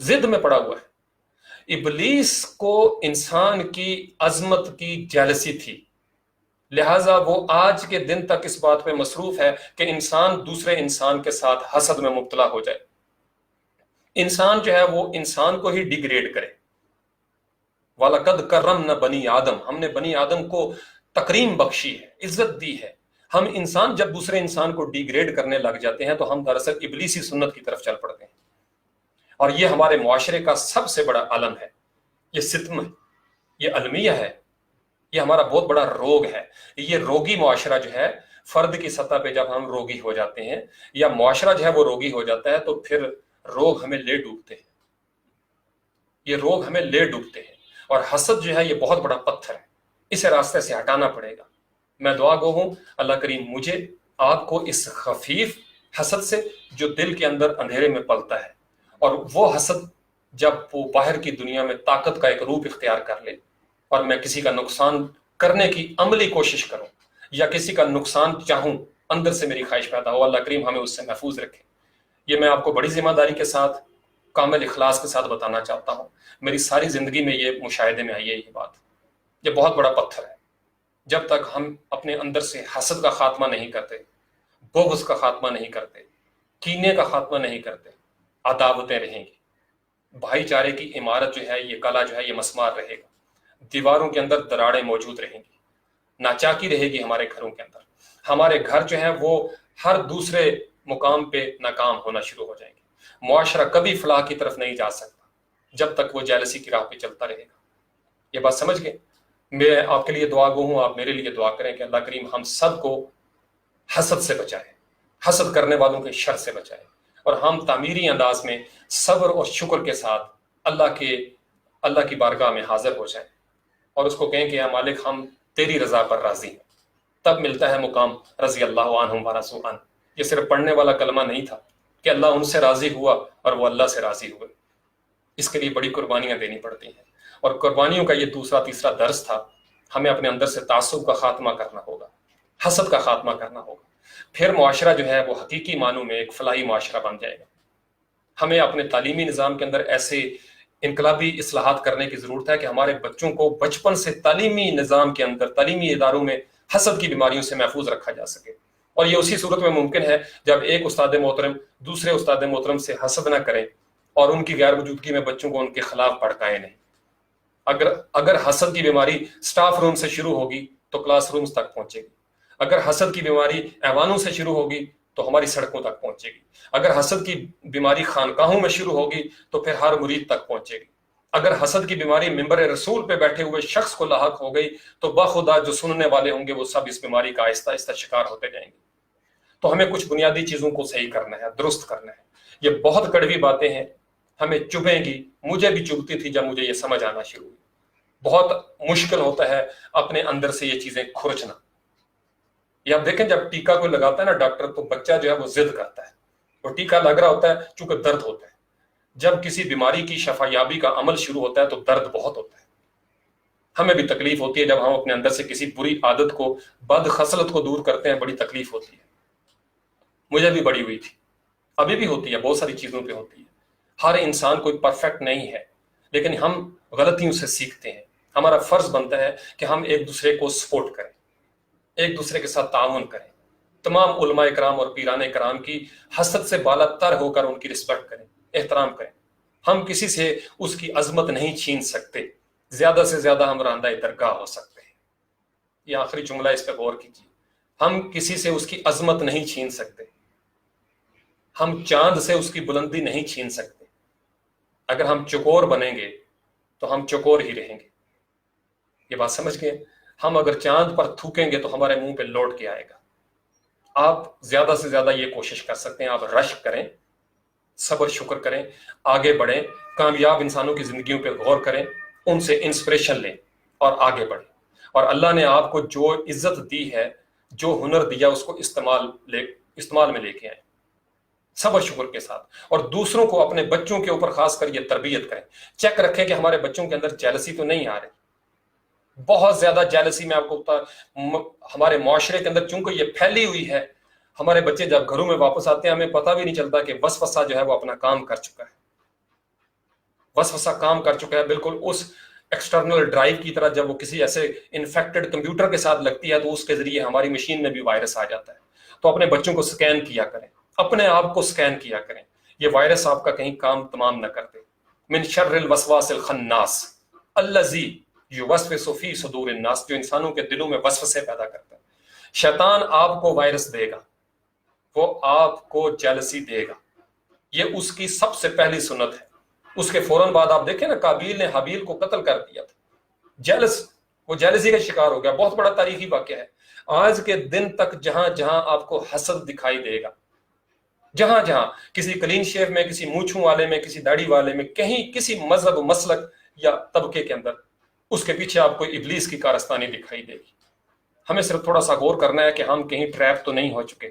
ضد میں پڑا ہوا ہے. ابلیس کو انسان کی عظمت کی جیلسی تھی، لہٰذا وہ آج کے دن تک اس بات پہ مصروف ہے کہ انسان دوسرے انسان کے ساتھ حسد میں مبتلا ہو جائے. انسان جو ہے وہ انسان کو ہی ڈیگریڈ کرے. وَلَقَدْ كَرَّمْنَا بَنِي آدم، ہم نے بنی آدم کو تکریم بخشی ہے، عزت دی ہے. ہم انسان جب دوسرے انسان کو ڈیگریڈ کرنے لگ جاتے ہیں تو ہم دراصل ابلیسی سنت کی طرف چل پڑتے ہیں. اور یہ ہمارے معاشرے کا سب سے بڑا علم ہے، یہ ستم ہے، یہ المیہ ہے، یہ ہمارا بہت بڑا روگ ہے. یہ روگی معاشرہ جو ہے فرد کی سطح پہ جب ہم روگی ہو جاتے ہیں یا معاشرہ جو ہے وہ روگی ہو جاتا ہے تو پھر روگ ہمیں لے ڈوبتے ہیں، یہ روگ ہمیں لے ڈوبتے ہیں۔ اور حسد جو ہے یہ بہت بڑا پتھر ہے، اسے راستے سے ہٹانا پڑے گا۔ میں دعا گو ہوں اللہ کریم مجھے آپ کو اس خفیف حسد سے جو دل کے اندر اندھیرے میں پلتا ہے، اور وہ حسد جب وہ باہر کی دنیا میں طاقت کا ایک روپ اختیار کر لے اور میں کسی کا نقصان کرنے کی عملی کوشش کروں یا کسی کا نقصان چاہوں، اندر سے میری خواہش پیدا ہو، اللہ کریم ہمیں اس سے محفوظ رکھے۔ یہ میں آپ کو بڑی ذمہ داری کے ساتھ، کامل اخلاص کے ساتھ بتانا چاہتا ہوں۔ میری ساری زندگی میں یہ مشاہدے میں آئی ہے یہ بات، یہ بہت بڑا پتھر ہے۔ جب تک ہم اپنے اندر سے حسد کا خاتمہ نہیں کرتے، بغض کا خاتمہ نہیں کرتے، کینے کا خاتمہ نہیں کرتے، عداوتیں رہیں گی۔ بھائی چارے کی عمارت جو ہے، یہ کلا جو ہے، یہ مسمار رہے گا۔ دیواروں کے اندر دراڑیں موجود رہیں گی، ناچاکی رہے گی ہمارے گھروں کے اندر۔ ہمارے گھر جو ہیں وہ ہر دوسرے مقام پہ ناکام ہونا شروع ہو جائیں گے۔ معاشرہ کبھی فلاح کی طرف نہیں جا سکتا جب تک وہ جیلسی کی راہ پہ چلتا رہے گا۔ یہ بات سمجھ گئے؟ میں آپ کے لیے دعا گو ہوں، آپ میرے لیے دعا کریں کہ اللہ کریم ہم سب کو حسد سے بچائے، حسد کرنے والوں کے شر سے بچائے، اور ہم تعمیری انداز میں صبر اور شکر کے ساتھ اللہ کی بارگاہ میں حاضر ہو جائیں اور اس کو کہیں کہ یا مالک ہم تیری رضا پر راضی ہیں۔ تب ملتا ہے مقام رضی اللہ عنہم ورضوا عنہ۔ یہ صرف پڑھنے والا کلمہ نہیں تھا کہ اللہ ان سے راضی ہوا اور وہ اللہ سے راضی ہوئے، اس کے لیے بڑی قربانیاں دینی پڑتی ہیں، اور قربانیوں کا یہ دوسرا تیسرا درس تھا۔ ہمیں اپنے اندر سے تعصب کا خاتمہ کرنا ہوگا، حسد کا خاتمہ کرنا ہوگا، پھر معاشرہ جو ہے وہ حقیقی معنوں میں ایک فلاحی معاشرہ بن جائے گا۔ ہمیں اپنے تعلیمی نظام کے اندر ایسے انقلابی اصلاحات کرنے کی ضرورت ہے کہ ہمارے بچوں کو بچپن سے تعلیمی نظام کے اندر، تعلیمی اداروں میں حسد کی بیماریوں سے محفوظ رکھا جا سکے۔ اور یہ اسی صورت میں ممکن ہے جب ایک استاد محترم دوسرے استاد محترم سے حسد نہ کریں اور ان کی غیر موجودگی میں بچوں کو ان کے خلاف بھڑکائیں نہیں۔ اگر حسد کی بیماری سٹاف روم سے شروع ہوگی تو کلاس رومز تک پہنچے گی، اگر حسد کی بیماری ایوانوں سے شروع ہوگی تو ہماری سڑکوں تک پہنچے گی، اگر حسد کی بیماری خانقاہوں میں شروع ہوگی تو پھر ہر مرید تک پہنچے گی، اگر حسد کی بیماری منبر رسول پہ بیٹھے ہوئے شخص کو لاحق ہو گئی تو بخدا جو سننے والے ہوں گے وہ سب اس بیماری کا آہستہ آہستہ شکار ہوتے جائیں گے۔ تو ہمیں کچھ بنیادی چیزوں کو صحیح کرنا ہے، درست کرنا ہے۔ یہ بہت کڑوی باتیں ہیں، ہمیں چبھیں گی، مجھے بھی چبھتی تھی جب مجھے یہ سمجھ آنا شروع ہوئی۔ بہت مشکل ہوتا ہے اپنے اندر سے یہ چیزیں کھرچنا۔ یہ آپ دیکھیں جب ٹیکا کوئی لگاتا ہے نا ڈاکٹر، تو بچہ جو ہے وہ ضد کرتا ہے، وہ ٹیکا لگ رہا ہوتا ہے چونکہ درد ہوتا ہے۔ جب کسی بیماری کی شفا یابی کا عمل شروع ہوتا ہے تو درد بہت ہوتا ہے، ہمیں بھی تکلیف ہوتی ہے جب ہم اپنے اندر سے کسی بری عادت کو، بد خصلت کو دور کرتے ہیں، بڑی تکلیف ہوتی ہے۔ مجھے بھی بڑی ہوئی تھی، ابھی بھی ہوتی ہے، بہت ساری چیزوں پہ ہوتی ہے۔ ہر انسان کوئی پرفیکٹ نہیں ہے، لیکن ہم غلطیوں سے سیکھتے ہیں۔ ہمارا فرض بنتا ہے کہ ہم ایک دوسرے کو سپورٹ کریں، ایک دوسرے کے ساتھ تعاون کریں، تمام علماء کرام اور پیران کرام کی حسد سے بالا تر ہو کر ان کی رسپیکٹ کریں، احترام کریں۔ ہم کسی سے اس کی عظمت نہیں چھین سکتے، زیادہ سے زیادہ ہم راندہ درگاہ ہو سکتے ہیں۔ یہ آخری جملہ، اس پہ غور کیجیے۔ ہم کسی سے اس کی عظمت نہیں چھین سکتے، ہم چاند سے اس کی بلندی نہیں چھین سکتے۔ اگر ہم چکور بنیں گے تو ہم چکور ہی رہیں گے۔ یہ بات سمجھ گئے؟ ہم اگر چاند پر تھوکیں گے تو ہمارے منہ پہ لوٹ کے آئے گا۔ آپ زیادہ سے زیادہ یہ کوشش کر سکتے ہیں، آپ رشک کریں، صبر شکر کریں، آگے بڑھیں، کامیاب انسانوں کی زندگیوں پہ غور کریں، ان سے انسپریشن لیں اور آگے بڑھیں۔ اور اللہ نے آپ کو جو عزت دی ہے، جو ہنر دیا، اس کو استعمال میں لے کے آئیں صبر شکر کے ساتھ، اور دوسروں کو، اپنے بچوں کے اوپر خاص کر یہ تربیت کریں۔ چیک رکھیں کہ ہمارے بچوں کے اندر جیلسی تو نہیں آ رہی۔ بہت زیادہ جیلسی میں آپ کو ہمارے معاشرے کے اندر چونکہ یہ پھیلی ہوئی ہے، ہمارے بچے جب گھروں میں واپس آتے ہیں ہمیں پتہ بھی نہیں چلتا کہ وسوسہ جو ہے وہ اپنا کام کر چکا ہے، وسوسہ کام کر چکا ہے، بالکل اس ایکسٹرنل ڈرائیو کی طرح۔ جب وہ کسی ایسے انفیکٹڈ کمپیوٹر کے ساتھ لگتی ہے تو اس کے ذریعے ہماری مشین میں بھی وائرس آ جاتا ہے۔ تو اپنے بچوں کو سکین کیا کریں، اپنے آپ کو سکین کیا کریں، یہ وائرس آپ کا کہیں کام تمام نہ کر دے۔ من شر الوسواس الخناس الذی یوسوس فی صدور الناس، جو انسانوں کے دلوں میں وسوسے پیدا کرتا ہے۔ شیطان آپ کو وائرس دے گا، وہ آپ کو جیلسی دے گا، یہ اس کی سب سے پہلی سنت ہے۔ اس کے فوراً بعد آپ دیکھیں نا، قابیل نے حابیل کو قتل کر دیا تھا، جیلس وہ جیلسی کا شکار ہو گیا. بہت بڑا تاریخی واقعہ ہے. آج کے دن تک جہاں جہاں آپ کو حسد دکھائی دے گا، جہاں جہاں کسی کلین شیف میں، کسی مونچھوں والے میں، کسی داڑھی والے میں، کہیں کسی مذہب و مسلک یا طبقے کے اندر، اس کے پیچھے آپ کو ابلیس کی کارستانی دکھائی دے گی. ہمیں صرف تھوڑا سا غور کرنا ہے کہ ہم کہیں ٹریپ تو نہیں ہو چکے.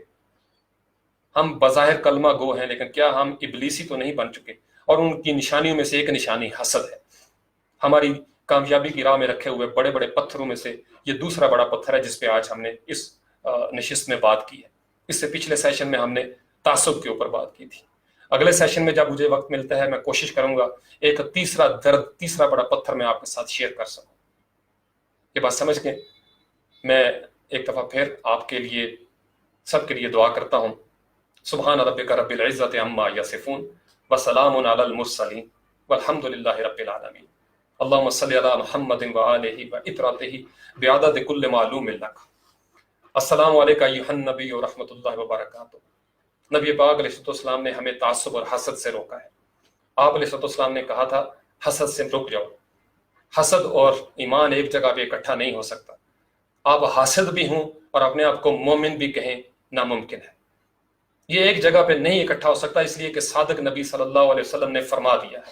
ہم بظاہر کلمہ گو ہیں، لیکن کیا ہم ابلیسی تو نہیں بن چکے؟ اور ان کی نشانیوں میں سے ایک نشانی حسد ہے. ہماری کامیابی کی راہ میں رکھے ہوئے بڑے بڑے پتھروں میں سے یہ دوسرا بڑا پتھر ہے جس پہ آج ہم نے اس نشست میں بات کی ہے. اس سے پچھلے سیشن میں ہم نے تعصب کے اوپر بات کی تھی. اگلے سیشن میں جب مجھے وقت ملتا ہے میں کوشش کروں گا ایک تیسرا بڑا پتھر میں آپ کے ساتھ شیئر کر سکوں. یہ بات سمجھ کے میں ایک دفعہ پھر آپ کے لیے، سب کے لیے دعا کرتا ہوں. سبحان ربک رب العزت عما یصفون وسلام علی المرسلین والحمد للہ رب العالمین. اللہم صلی علی محمد وآلہ وإطرتہ بعدد کل معلوم لک. السلام علیکم ایھا النبی ورحمۃ اللہ وبرکاتہ. نبی پاک علیہ السلام نے ہمیں تعصب اور حسد سے روکا ہے. آپ علیہ السلام نے کہا تھا حسد سے رک جاؤ. حسد اور ایمان ایک جگہ پہ اکٹھا نہیں ہو سکتا. آپ حاسد بھی ہوں اور اپنے آپ کو مومن بھی کہیں، ناممکن ہے. یہ ایک جگہ پہ نہیں اکٹھا ہو سکتا، اس لیے کہ صادق نبی صلی اللہ علیہ وسلم نے فرما دیا ہے.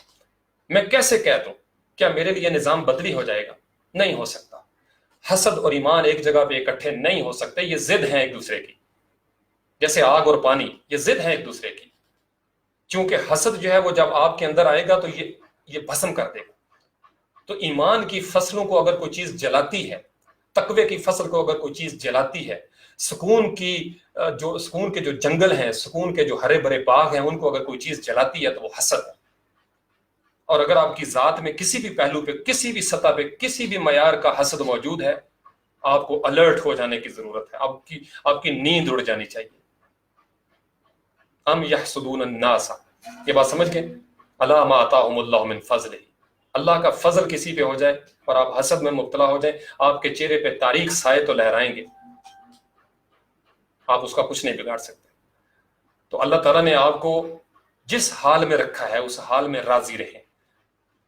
میں کیسے کہہ دوں؟ کیا میرے لیے نظام بدلی ہو جائے گا؟ نہیں ہو سکتا. حسد اور ایمان ایک جگہ پہ اکٹھے نہیں ہو سکتے. یہ ضد ہیں ایک دوسرے کی، جیسے آگ اور پانی، یہ ضد ہیں ایک دوسرے کی. چونکہ حسد جو ہے وہ جب آپ کے اندر آئے گا تو یہ بھسم کر دے گا. تو ایمان کی فصلوں کو اگر کوئی چیز جلاتی ہے، تقوی کی فصل کو اگر کوئی چیز جلاتی ہے، سکون کے جو جنگل ہیں، سکون کے جو ہرے بھرے باغ ہیں، ان کو اگر کوئی چیز جلاتی ہے تو وہ حسد ہے. اور اگر آپ کی ذات میں کسی بھی پہلو پہ، کسی بھی سطح پہ، کسی بھی معیار کا حسد موجود ہے، آپ کو الرٹ ہو جانے کی ضرورت ہے. آپ کی نیند اڑ جانی چاہیے. ام یحسدون الناس، یہ بات سمجھ گئے؟ الا ما آتاہم اللہ من فضلہ. اللہ کا فضل کسی پہ ہو جائے اور آپ حسد میں مبتلا ہو جائیں، آپ کے چہرے پہ تاریک سائے تو لہرائیں گے، آپ اس کا کچھ نہیں بگاڑ سکتے. تو اللہ تعالیٰ نے آپ کو جس حال میں رکھا ہے اس حال میں راضی رہیں،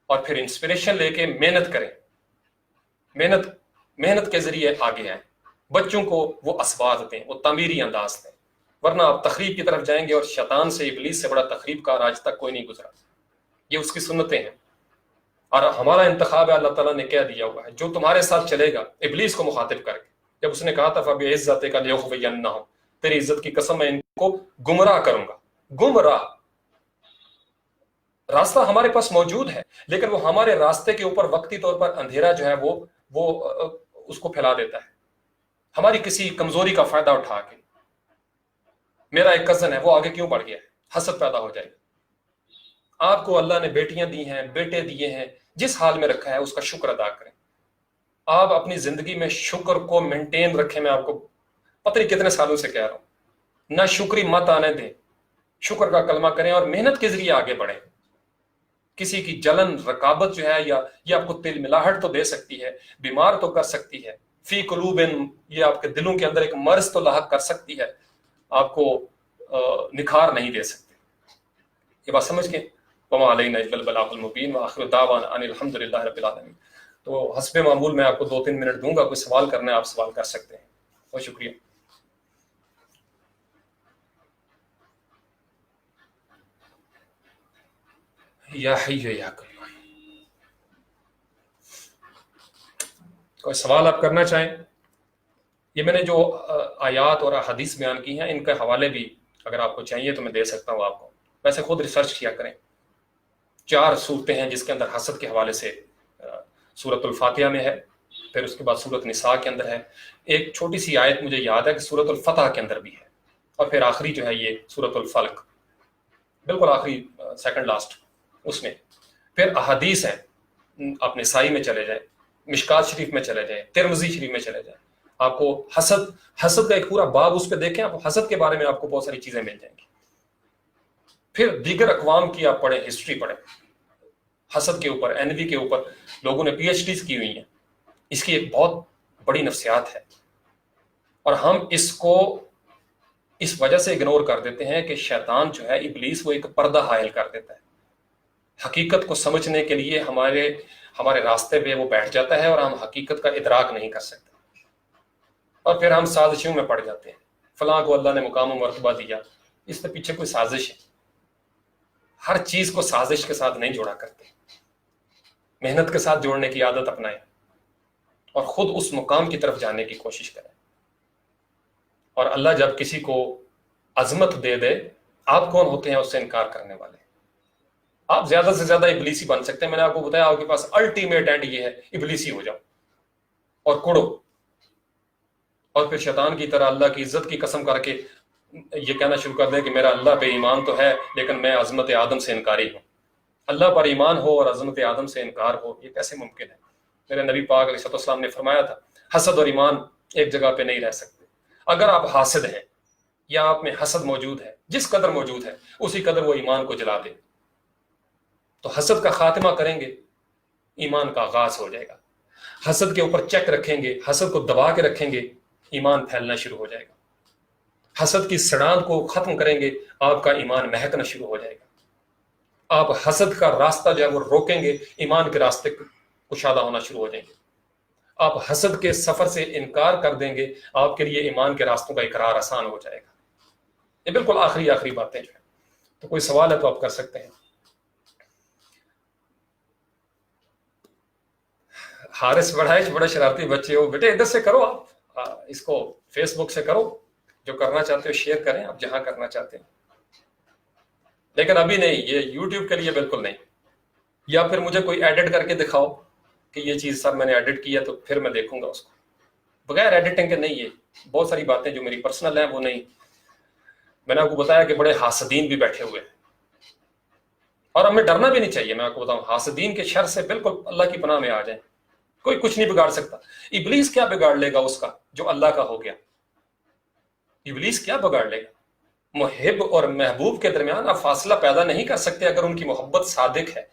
اور پھر انسپریشن لے کے محنت کریں. محنت کے ذریعے آگے آئیں. بچوں کو وہ اسباب دیں، وہ تعمیری انداز دیں، ورنہ آپ تخریب کی طرف جائیں گے. اور شیطان سے، ابلیس سے بڑا تخریب کار آج تک کوئی نہیں گزرا. یہ اس کی سنتیں ہیں، اور ہمارا انتخاب ہے. اللہ تعالیٰ نے کہہ دیا ہوا ہے جو تمہارے ساتھ چلے گا، ابلیس کو مخاطب کر کے. جب اس نے کہا تھا فَبِعِزَّتِكَ لِأُغْوِيَنَّهُمْ، تیری عزت کی قسم میں ان کو گمراہ کروں گا. گمراہ راستہ ہمارے پاس موجود ہے، لیکن وہ ہمارے راستے کے اوپر وقتی طور پر اندھیرا جو ہے وہ اس کو پھیلا دیتا ہے، ہماری کسی کمزوری کا فائدہ اٹھا کے. میرا ایک کزن ہے، وہ آگے کیوں بڑھ گیا ہے؟ حسد پیدا ہو جائے گا. آپ کو اللہ نے بیٹیاں دی ہیں، بیٹے دیے ہیں، جس حال میں رکھا ہے اس کا شکر ادا کریں. آپ اپنی زندگی میں شکر کو مینٹین رکھیں. میں آپ کو پتہ نہیں کتنے سالوں سے کہہ رہا ہوں، نہ شکری مت آنے دیں. شکر کا کلمہ کریں اور محنت کے ذریعے آگے بڑھیں. کسی کی جلن، رکابت جو ہے، یا یہ آپ کو تل ملاہٹ تو دے سکتی ہے، بیمار تو کر سکتی ہے. فی قلوب، یہ آپ کے دلوں کے اندر ایک مرض تو لاحق کر سکتی ہے، آپ کو نکھار نہیں دے سکتے. یہ بات سمجھ کے وما علینا الا البلاغ المبین وآخر دعوانا ان الحمد للہ رب العالمین. تو حسب معمول میں آپ کو 2-3 منٹ دوں گا. کوئی سوال کرنا ہے آپ سوال کر سکتے ہیں. بہت شکریہ. یا حی یا قیوم، کوئی سوال آپ کرنا چاہیں؟ یہ میں نے جو آیات اور احادیث بیان کی ہیں، ان کے حوالے بھی اگر آپ کو چاہیے تو میں دے سکتا ہوں آپ کو. ویسے خود ریسرچ کیا کریں. 4 صورتیں ہیں جس کے اندر حسد کے حوالے سے. سورۃ الفاتحہ میں ہے، پھر اس کے بعد سورۃ نساء کے اندر ہے. ایک چھوٹی سی آیت مجھے یاد ہے کہ سورۃ الفتح کے اندر بھی ہے، اور پھر آخری جو ہے یہ سورۃ الفلق، بالکل آخری، سیکنڈ لاسٹ اس میں. پھر احادیث ہیں، آپ نسائی میں چلے جائیں، مشکات شریف میں چلے جائیں، ترمذی شریف میں چلے جائیں. آپ کو حسد کا ایک پورا باب اس پہ دیکھیں، آپ حسد کے بارے میں آپ کو بہت ساری چیزیں مل جائیں گی. پھر دیگر اقوام کی آپ پڑھیں، ہسٹری پڑھیں حسد کے اوپر. انوی کے اوپر لوگوں نے پی ایچ ڈیز کی ہوئی ہیں. اس کی ایک بہت بڑی نفسیات ہے، اور ہم اس کو اس وجہ سے اگنور کر دیتے ہیں کہ شیطان جو ہے، ابلیس، وہ ایک پردہ حائل کر دیتا ہے. حقیقت کو سمجھنے کے لیے ہمارے راستے پہ وہ بیٹھ جاتا ہے اور ہم حقیقت کا ادراک نہیں کر سکتے، اور پھر ہم سازشوں میں پڑ جاتے ہیں. فلاں کو اللہ نے مقام و مرتبہ دیا، اس کے پیچھے کوئی سازش ہے. ہر چیز کو سازش کے ساتھ نہیں جوڑا کرتے، محنت کے ساتھ جوڑنے کی عادت اپنائیں اور خود اس مقام کی طرف جانے کی کوشش کریں. اور اللہ جب کسی کو عظمت دے دے، آپ کون ہوتے ہیں اس سے انکار کرنے والے؟ آپ زیادہ سے زیادہ ابلیسی بن سکتے ہیں. میں نے آپ کو بتایا آپ کے پاس الٹیمیٹ اینڈ یہ ہے، ابلیسی ہو جاؤ اور کڑو، اور پھر شیطان کی طرح اللہ کی عزت کی قسم کر کے یہ کہنا شروع کر دیں کہ میرا اللہ پہ ایمان تو ہے لیکن میں عظمت آدم سے انکاری ہوں. اللہ پر ایمان ہو اور عظمت آدم سے انکار ہو، یہ کیسے ممکن ہے؟ میرے نبی پاک علیہ السلام نے فرمایا تھا حسد اور ایمان ایک جگہ پہ نہیں رہ سکتے. اگر آپ حاسد ہیں یا آپ میں حسد موجود ہے، جس قدر موجود ہے اسی قدر وہ ایمان کو جلا دے. تو حسد کا خاتمہ کریں گے، ایمان کا آغاز ہو جائے گا. حسد کے اوپر چیک رکھیں گے، حسد کو دبا کے رکھیں گے، ایمان پھیلنا شروع ہو جائے گا. حسد کی سڑان کو ختم کریں گے، آپ کا ایمان مہکنا شروع ہو جائے گا. آپ حسد کا راستہ جو ہے وہ روکیں گے، ایمان کے راستے کشادہ ہونا شروع ہو جائیں گے. آپ حسد کے سفر سے انکار کر دیں گے، آپ کے لیے ایمان کے راستوں کا اقرار آسان ہو جائے گا. یہ بالکل آخری باتیں جو ہیں. تو کوئی سوال ہے تو آپ کر سکتے ہیں. حارث بڑھائش بڑے شرارتی بچے ہو، بیٹے ادھر سے کرو، آپ اس کو فیس بک سے کرو، جو کرنا چاہتے ہو شیئر کریں آپ جہاں کرنا چاہتے ہیں، لیکن ابھی نہیں، یہ یوٹیوب کے لیے بالکل نہیں. یا پھر مجھے کوئی ایڈٹ کر کے دکھاؤ کہ یہ چیز سب میں نے ایڈٹ کی ہے تو پھر میں دیکھوں گا اس کو. بغیر ایڈیٹنگ کے نہیں. یہ بہت ساری باتیں جو میری پرسنل ہیں وہ نہیں. میں نے آپ کو بتایا کہ بڑے حاسدین بھی بیٹھے ہوئے ہیں اور ہمیں ڈرنا بھی نہیں چاہیے. میں آپ کو بتاؤں حاسدین کے شر سے بالکل اللہ کی پناہ میں آ جائیں، کوئی کچھ نہیں بگاڑ سکتا. ابلیس کیا بگاڑ لے گا اس کا جو اللہ کا ہو گیا؟ ابلیس کیا بگاڑ لے گا؟ محب اور محبوب کے درمیان آپ فاصلہ پیدا نہیں کر سکتے اگر ان کی محبت صادق ہے.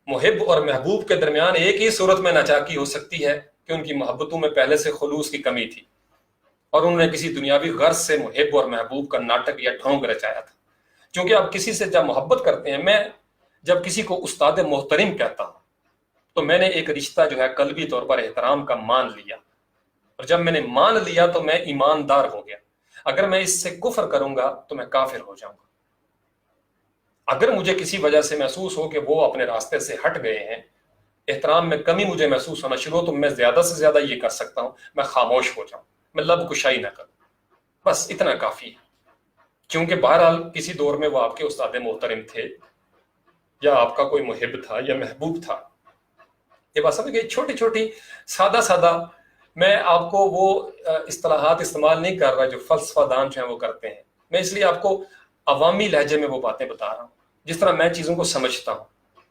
محب اور محبوب کے درمیان ایک ہی صورت میں ناچاکی ہو سکتی ہے کہ ان کی محبتوں میں پہلے سے خلوص کی کمی تھی اور انہوں نے کسی دنیاوی غرض سے محب اور محبوب کا ناٹک یا ڈھونگ رچایا تھا. چونکہ آپ کسی سے جب محبت کرتے ہیں، میں جب کسی کو استاد محترم کہتا ہوں تو میں نے ایک رشتہ جو ہے قلبی طور پر احترام کا مان لیا، اور جب میں نے مان لیا تو میں ایماندار ہو گیا. اگر میں اس سے کفر کروں گا تو میں کافر ہو جاؤں گا. اگر مجھے کسی وجہ سے محسوس ہو کہ وہ اپنے راستے سے ہٹ گئے ہیں، احترام میں کمی مجھے محسوس ہونا شروع ہو، تو میں زیادہ سے زیادہ یہ کر سکتا ہوں میں خاموش ہو جاؤں، میں لب کشائی نہ کروں. بس اتنا کافی ہے. کیونکہ بہرحال کسی دور میں وہ آپ کے استاد محترم تھے یا آپ کا کوئی محب تھا یا محبوب تھا. یہ بات سمجھ گئی؟ چھوٹی چھوٹی سادہ میں آپ کو وہ اصطلاحات استعمال نہیں کر رہا جو فلسفہ دان جو ہیں وہ کرتے ہیں. میں اس لیے آپ کو عوامی لہجے میں وہ باتیں بتا رہا ہوں جس طرح میں چیزوں کو سمجھتا ہوں،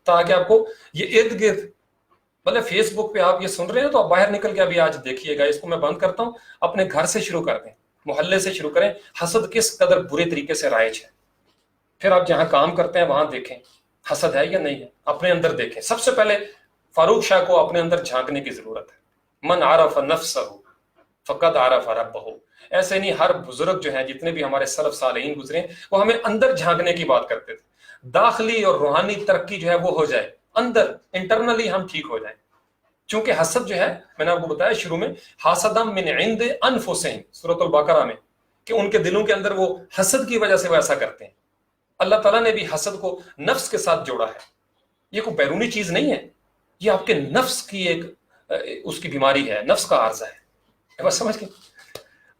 تاکہ آپ کو یہ ارد گرد، مطلب فیس بک پہ آپ یہ سن رہے ہیں تو آپ باہر نکل کے ابھی آج دیکھیے گا. اس کو میں بند کرتا ہوں، اپنے گھر سے شروع کر دیں، محلے سے شروع کریں. حسد کس قدر برے طریقے سے رائج ہے. پھر آپ جہاں کام کرتے ہیں وہاں دیکھیں حسد ہے یا نہیں ہے، اپنے اندر دیکھیں. سب سے پہلے فاروق شاہ کو اپنے اندر جھانکنے کی ضرورت ہے. من عرف نفسہ فقد عرف ربہ. ایسے نہیں، ہر بزرگ جو ہیں جتنے بھی ہمارے سلف صالحین گزرے وہ ہمیں اندر جھانکنے کی بات کرتے تھے. داخلی اور روحانی ترقی جو ہے وہ ہو جائے، اندر انٹرنلی ہم ٹھیک ہو جائیں. چونکہ حسد جو ہے، میں نے آپ کو بتایا شروع میں، حسدم من عند انفسہم سورۃ البقرہ میں، کہ ان کے دلوں کے اندر وہ حسد کی وجہ سے وہ ایسا کرتے ہیں. اللہ تعالیٰ نے بھی حسد کو نفس کے ساتھ جوڑا ہے. یہ کوئی بیرونی چیز نہیں ہے، یہ آپ کے نفس کی ایک اس کی بیماری ہے، نفس کا عارضہ ہے. بس سمجھ گئے؟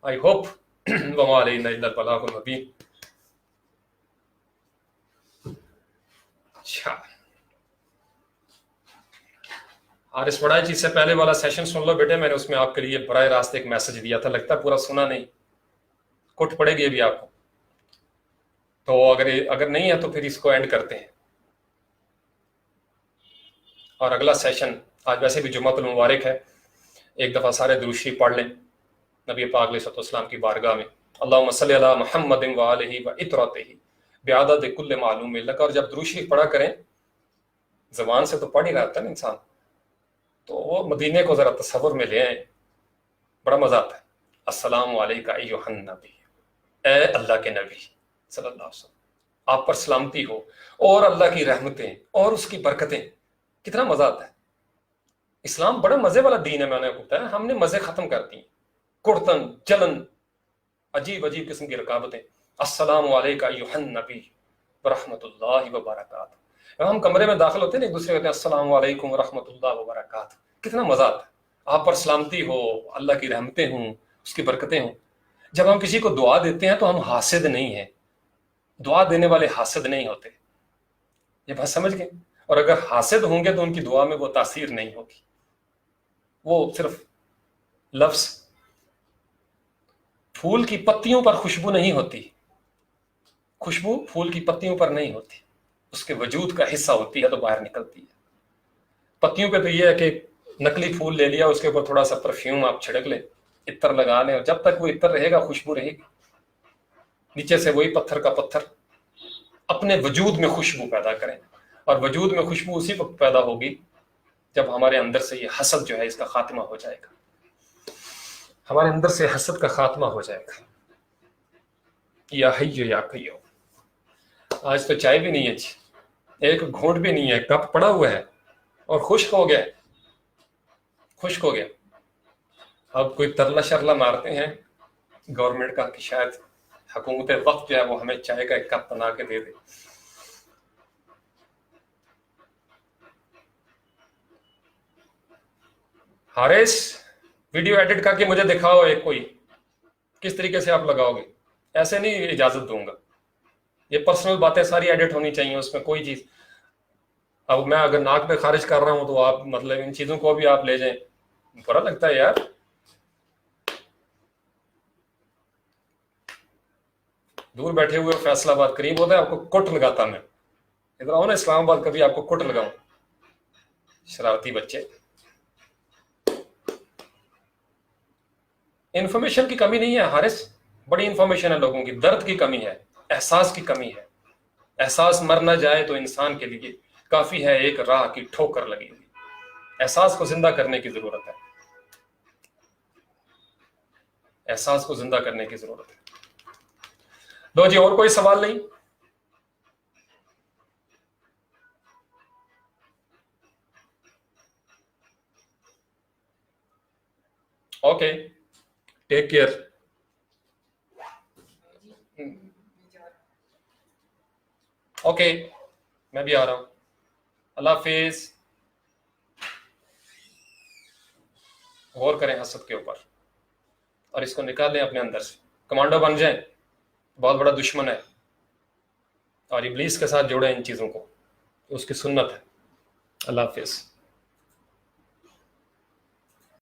آئی ہوپ وما علینا الا البلاغ المبین. اچھا حارث بڑا چیز سے پہلے والا سیشن سن لو بیٹے، میں نے اس میں آپ کے لیے براہ راست ایک میسج دیا تھا، لگتا ہے پورا سنا نہیں، کٹ پڑے گی ابھی آپ کو. تو اگر نہیں ہے تو پھر اس کو اینڈ کرتے ہیں. اور اگلا سیشن آج ویسے بھی جمعۃ المبارک ہے، ایک دفعہ سارے درود شریف پڑھ لیں نبی پاک علیہ السلام کی بارگاہ میں. اللہم صلی علی محمد وآلہ وعطرتہ بعدد کل معلوم لک. اور جب درود شریف پڑھا کریں، زبان سے تو پڑھ ہی رہا تھا نا انسان، تو وہ مدینے کو ذرا تصور میں لے آئیں، بڑا مزہ آتا ہے. السلام علیکہ ایھا النبی، اے اللہ کے نبی صلی اللہ علیہ وسلم، آپ پر سلامتی ہو اور اللہ کی رحمتیں اور اس کی برکتیں. کتنا مزہ آتا ہے. اسلام بڑا مزے والا دین ہے، میں نے بتایا ہم نے مزے ختم کر دیے، کڑتن جلن، عجیب عجیب قسم کی رکاوٹیں. السلام علیکم ایھا النبی ورحمۃ اللہ وبرکاتہ. ہم کمرے میں داخل ہوتے ہیں ایک دوسرے کہتے ہیں السلام علیکم ورحمۃ اللہ وبرکاتہ. کتنا مزہ آتا ہے. آپ پر سلامتی ہو، اللہ کی رحمتیں ہوں، اس کی برکتیں ہوں. جب ہم کسی کو دعا دیتے ہیں تو ہم حاسد نہیں ہیں، دعا دینے والے حاسد نہیں ہوتے. یہ بات سمجھ گئے؟ اور اگر حاسد ہوں گے تو ان کی دعا میں وہ تاثیر نہیں ہوگی، وہ صرف لفظ. پھول کی پتیوں پر خوشبو نہیں ہوتی، خوشبو پھول کی پتیوں پر نہیں ہوتی، اس کے وجود کا حصہ ہوتی ہے تو باہر نکلتی ہے. پتیوں پہ تو یہ ہے کہ نقلی پھول لے لیا، اس کے اوپر تھوڑا سا پرفیوم آپ چھڑک لیں، عطر لگا لیں، اور جب تک وہ عطر رہے گا خوشبو رہے گی. نیچے سے وہی پتھر کا پتھر اپنے وجود میں خوشبو پیدا کریں، اور وجود میں خوشبو اسی وقت پیدا ہوگی جب ہمارے اندر سے یہ حسد جو ہے اس کا خاتمہ ہو جائے گا. ہمارے اندر سے حسد کا خاتمہ ہو جائے گا. یا حی یا قیوم. آج تو چائے بھی نہیں ہے جی، ایک گھونٹ بھی نہیں ہے، کپ پڑا ہوا ہے اور خشک ہو گیا، خشک ہو گیا. اب کوئی ترلا شرلا مارتے ہیں گورنمنٹ کا کہ شاید حکومت وقت جو ہے وہ ہمیں چائے کا ایک کپ بنا کے دے دے. حارث ویڈیو ایڈٹ کر کے مجھے دکھاؤ ایک کوئی، کس طریقے سے آپ لگاؤ گے. ایسے نہیں اجازت دوں گا، یہ پرسنل باتیں ساری ایڈٹ ہونی چاہیے، اس میں کوئی چیز. اب میں اگر ناک پہ خارج کر رہا ہوں تو آپ مطلب ان چیزوں کو بھی آپ لے جائیں، برا لگتا ہے یار. دور بیٹھے ہوئے فیصلہ آباد قریب ہوتا ہے، آپ کو کٹ لگاتا میں. ادھر آؤ نا اسلام آباد، کبھی آپ کو کٹ لگاؤں. شرارتی بچے. انفارمیشن کی کمی نہیں ہے حارث، بڑی انفارمیشن ہے لوگوں کی. درد کی کمی ہے، احساس کی کمی ہے. احساس مر نہ جائے تو انسان کے لیے کافی ہے ایک راہ کی ٹھوکر لگی ہوئی. احساس کو زندہ کرنے کی ضرورت ہے، احساس کو زندہ کرنے کی ضرورت ہے. لو جی، اور کوئی سوال نہیں؟ Okay, take care. اوکے، میں بھی آ رہا ہوں. اللہ حافظ. غور کریں حسد کے اوپر اور اس کو نکال لیں اپنے اندر سے. کمانڈو بن جائیں، بہت بڑا دشمن ہے. اور ابلیس کے ساتھ جوڑیں ان چیزوں کو، اس کی سنت ہے. اللہ حافظ.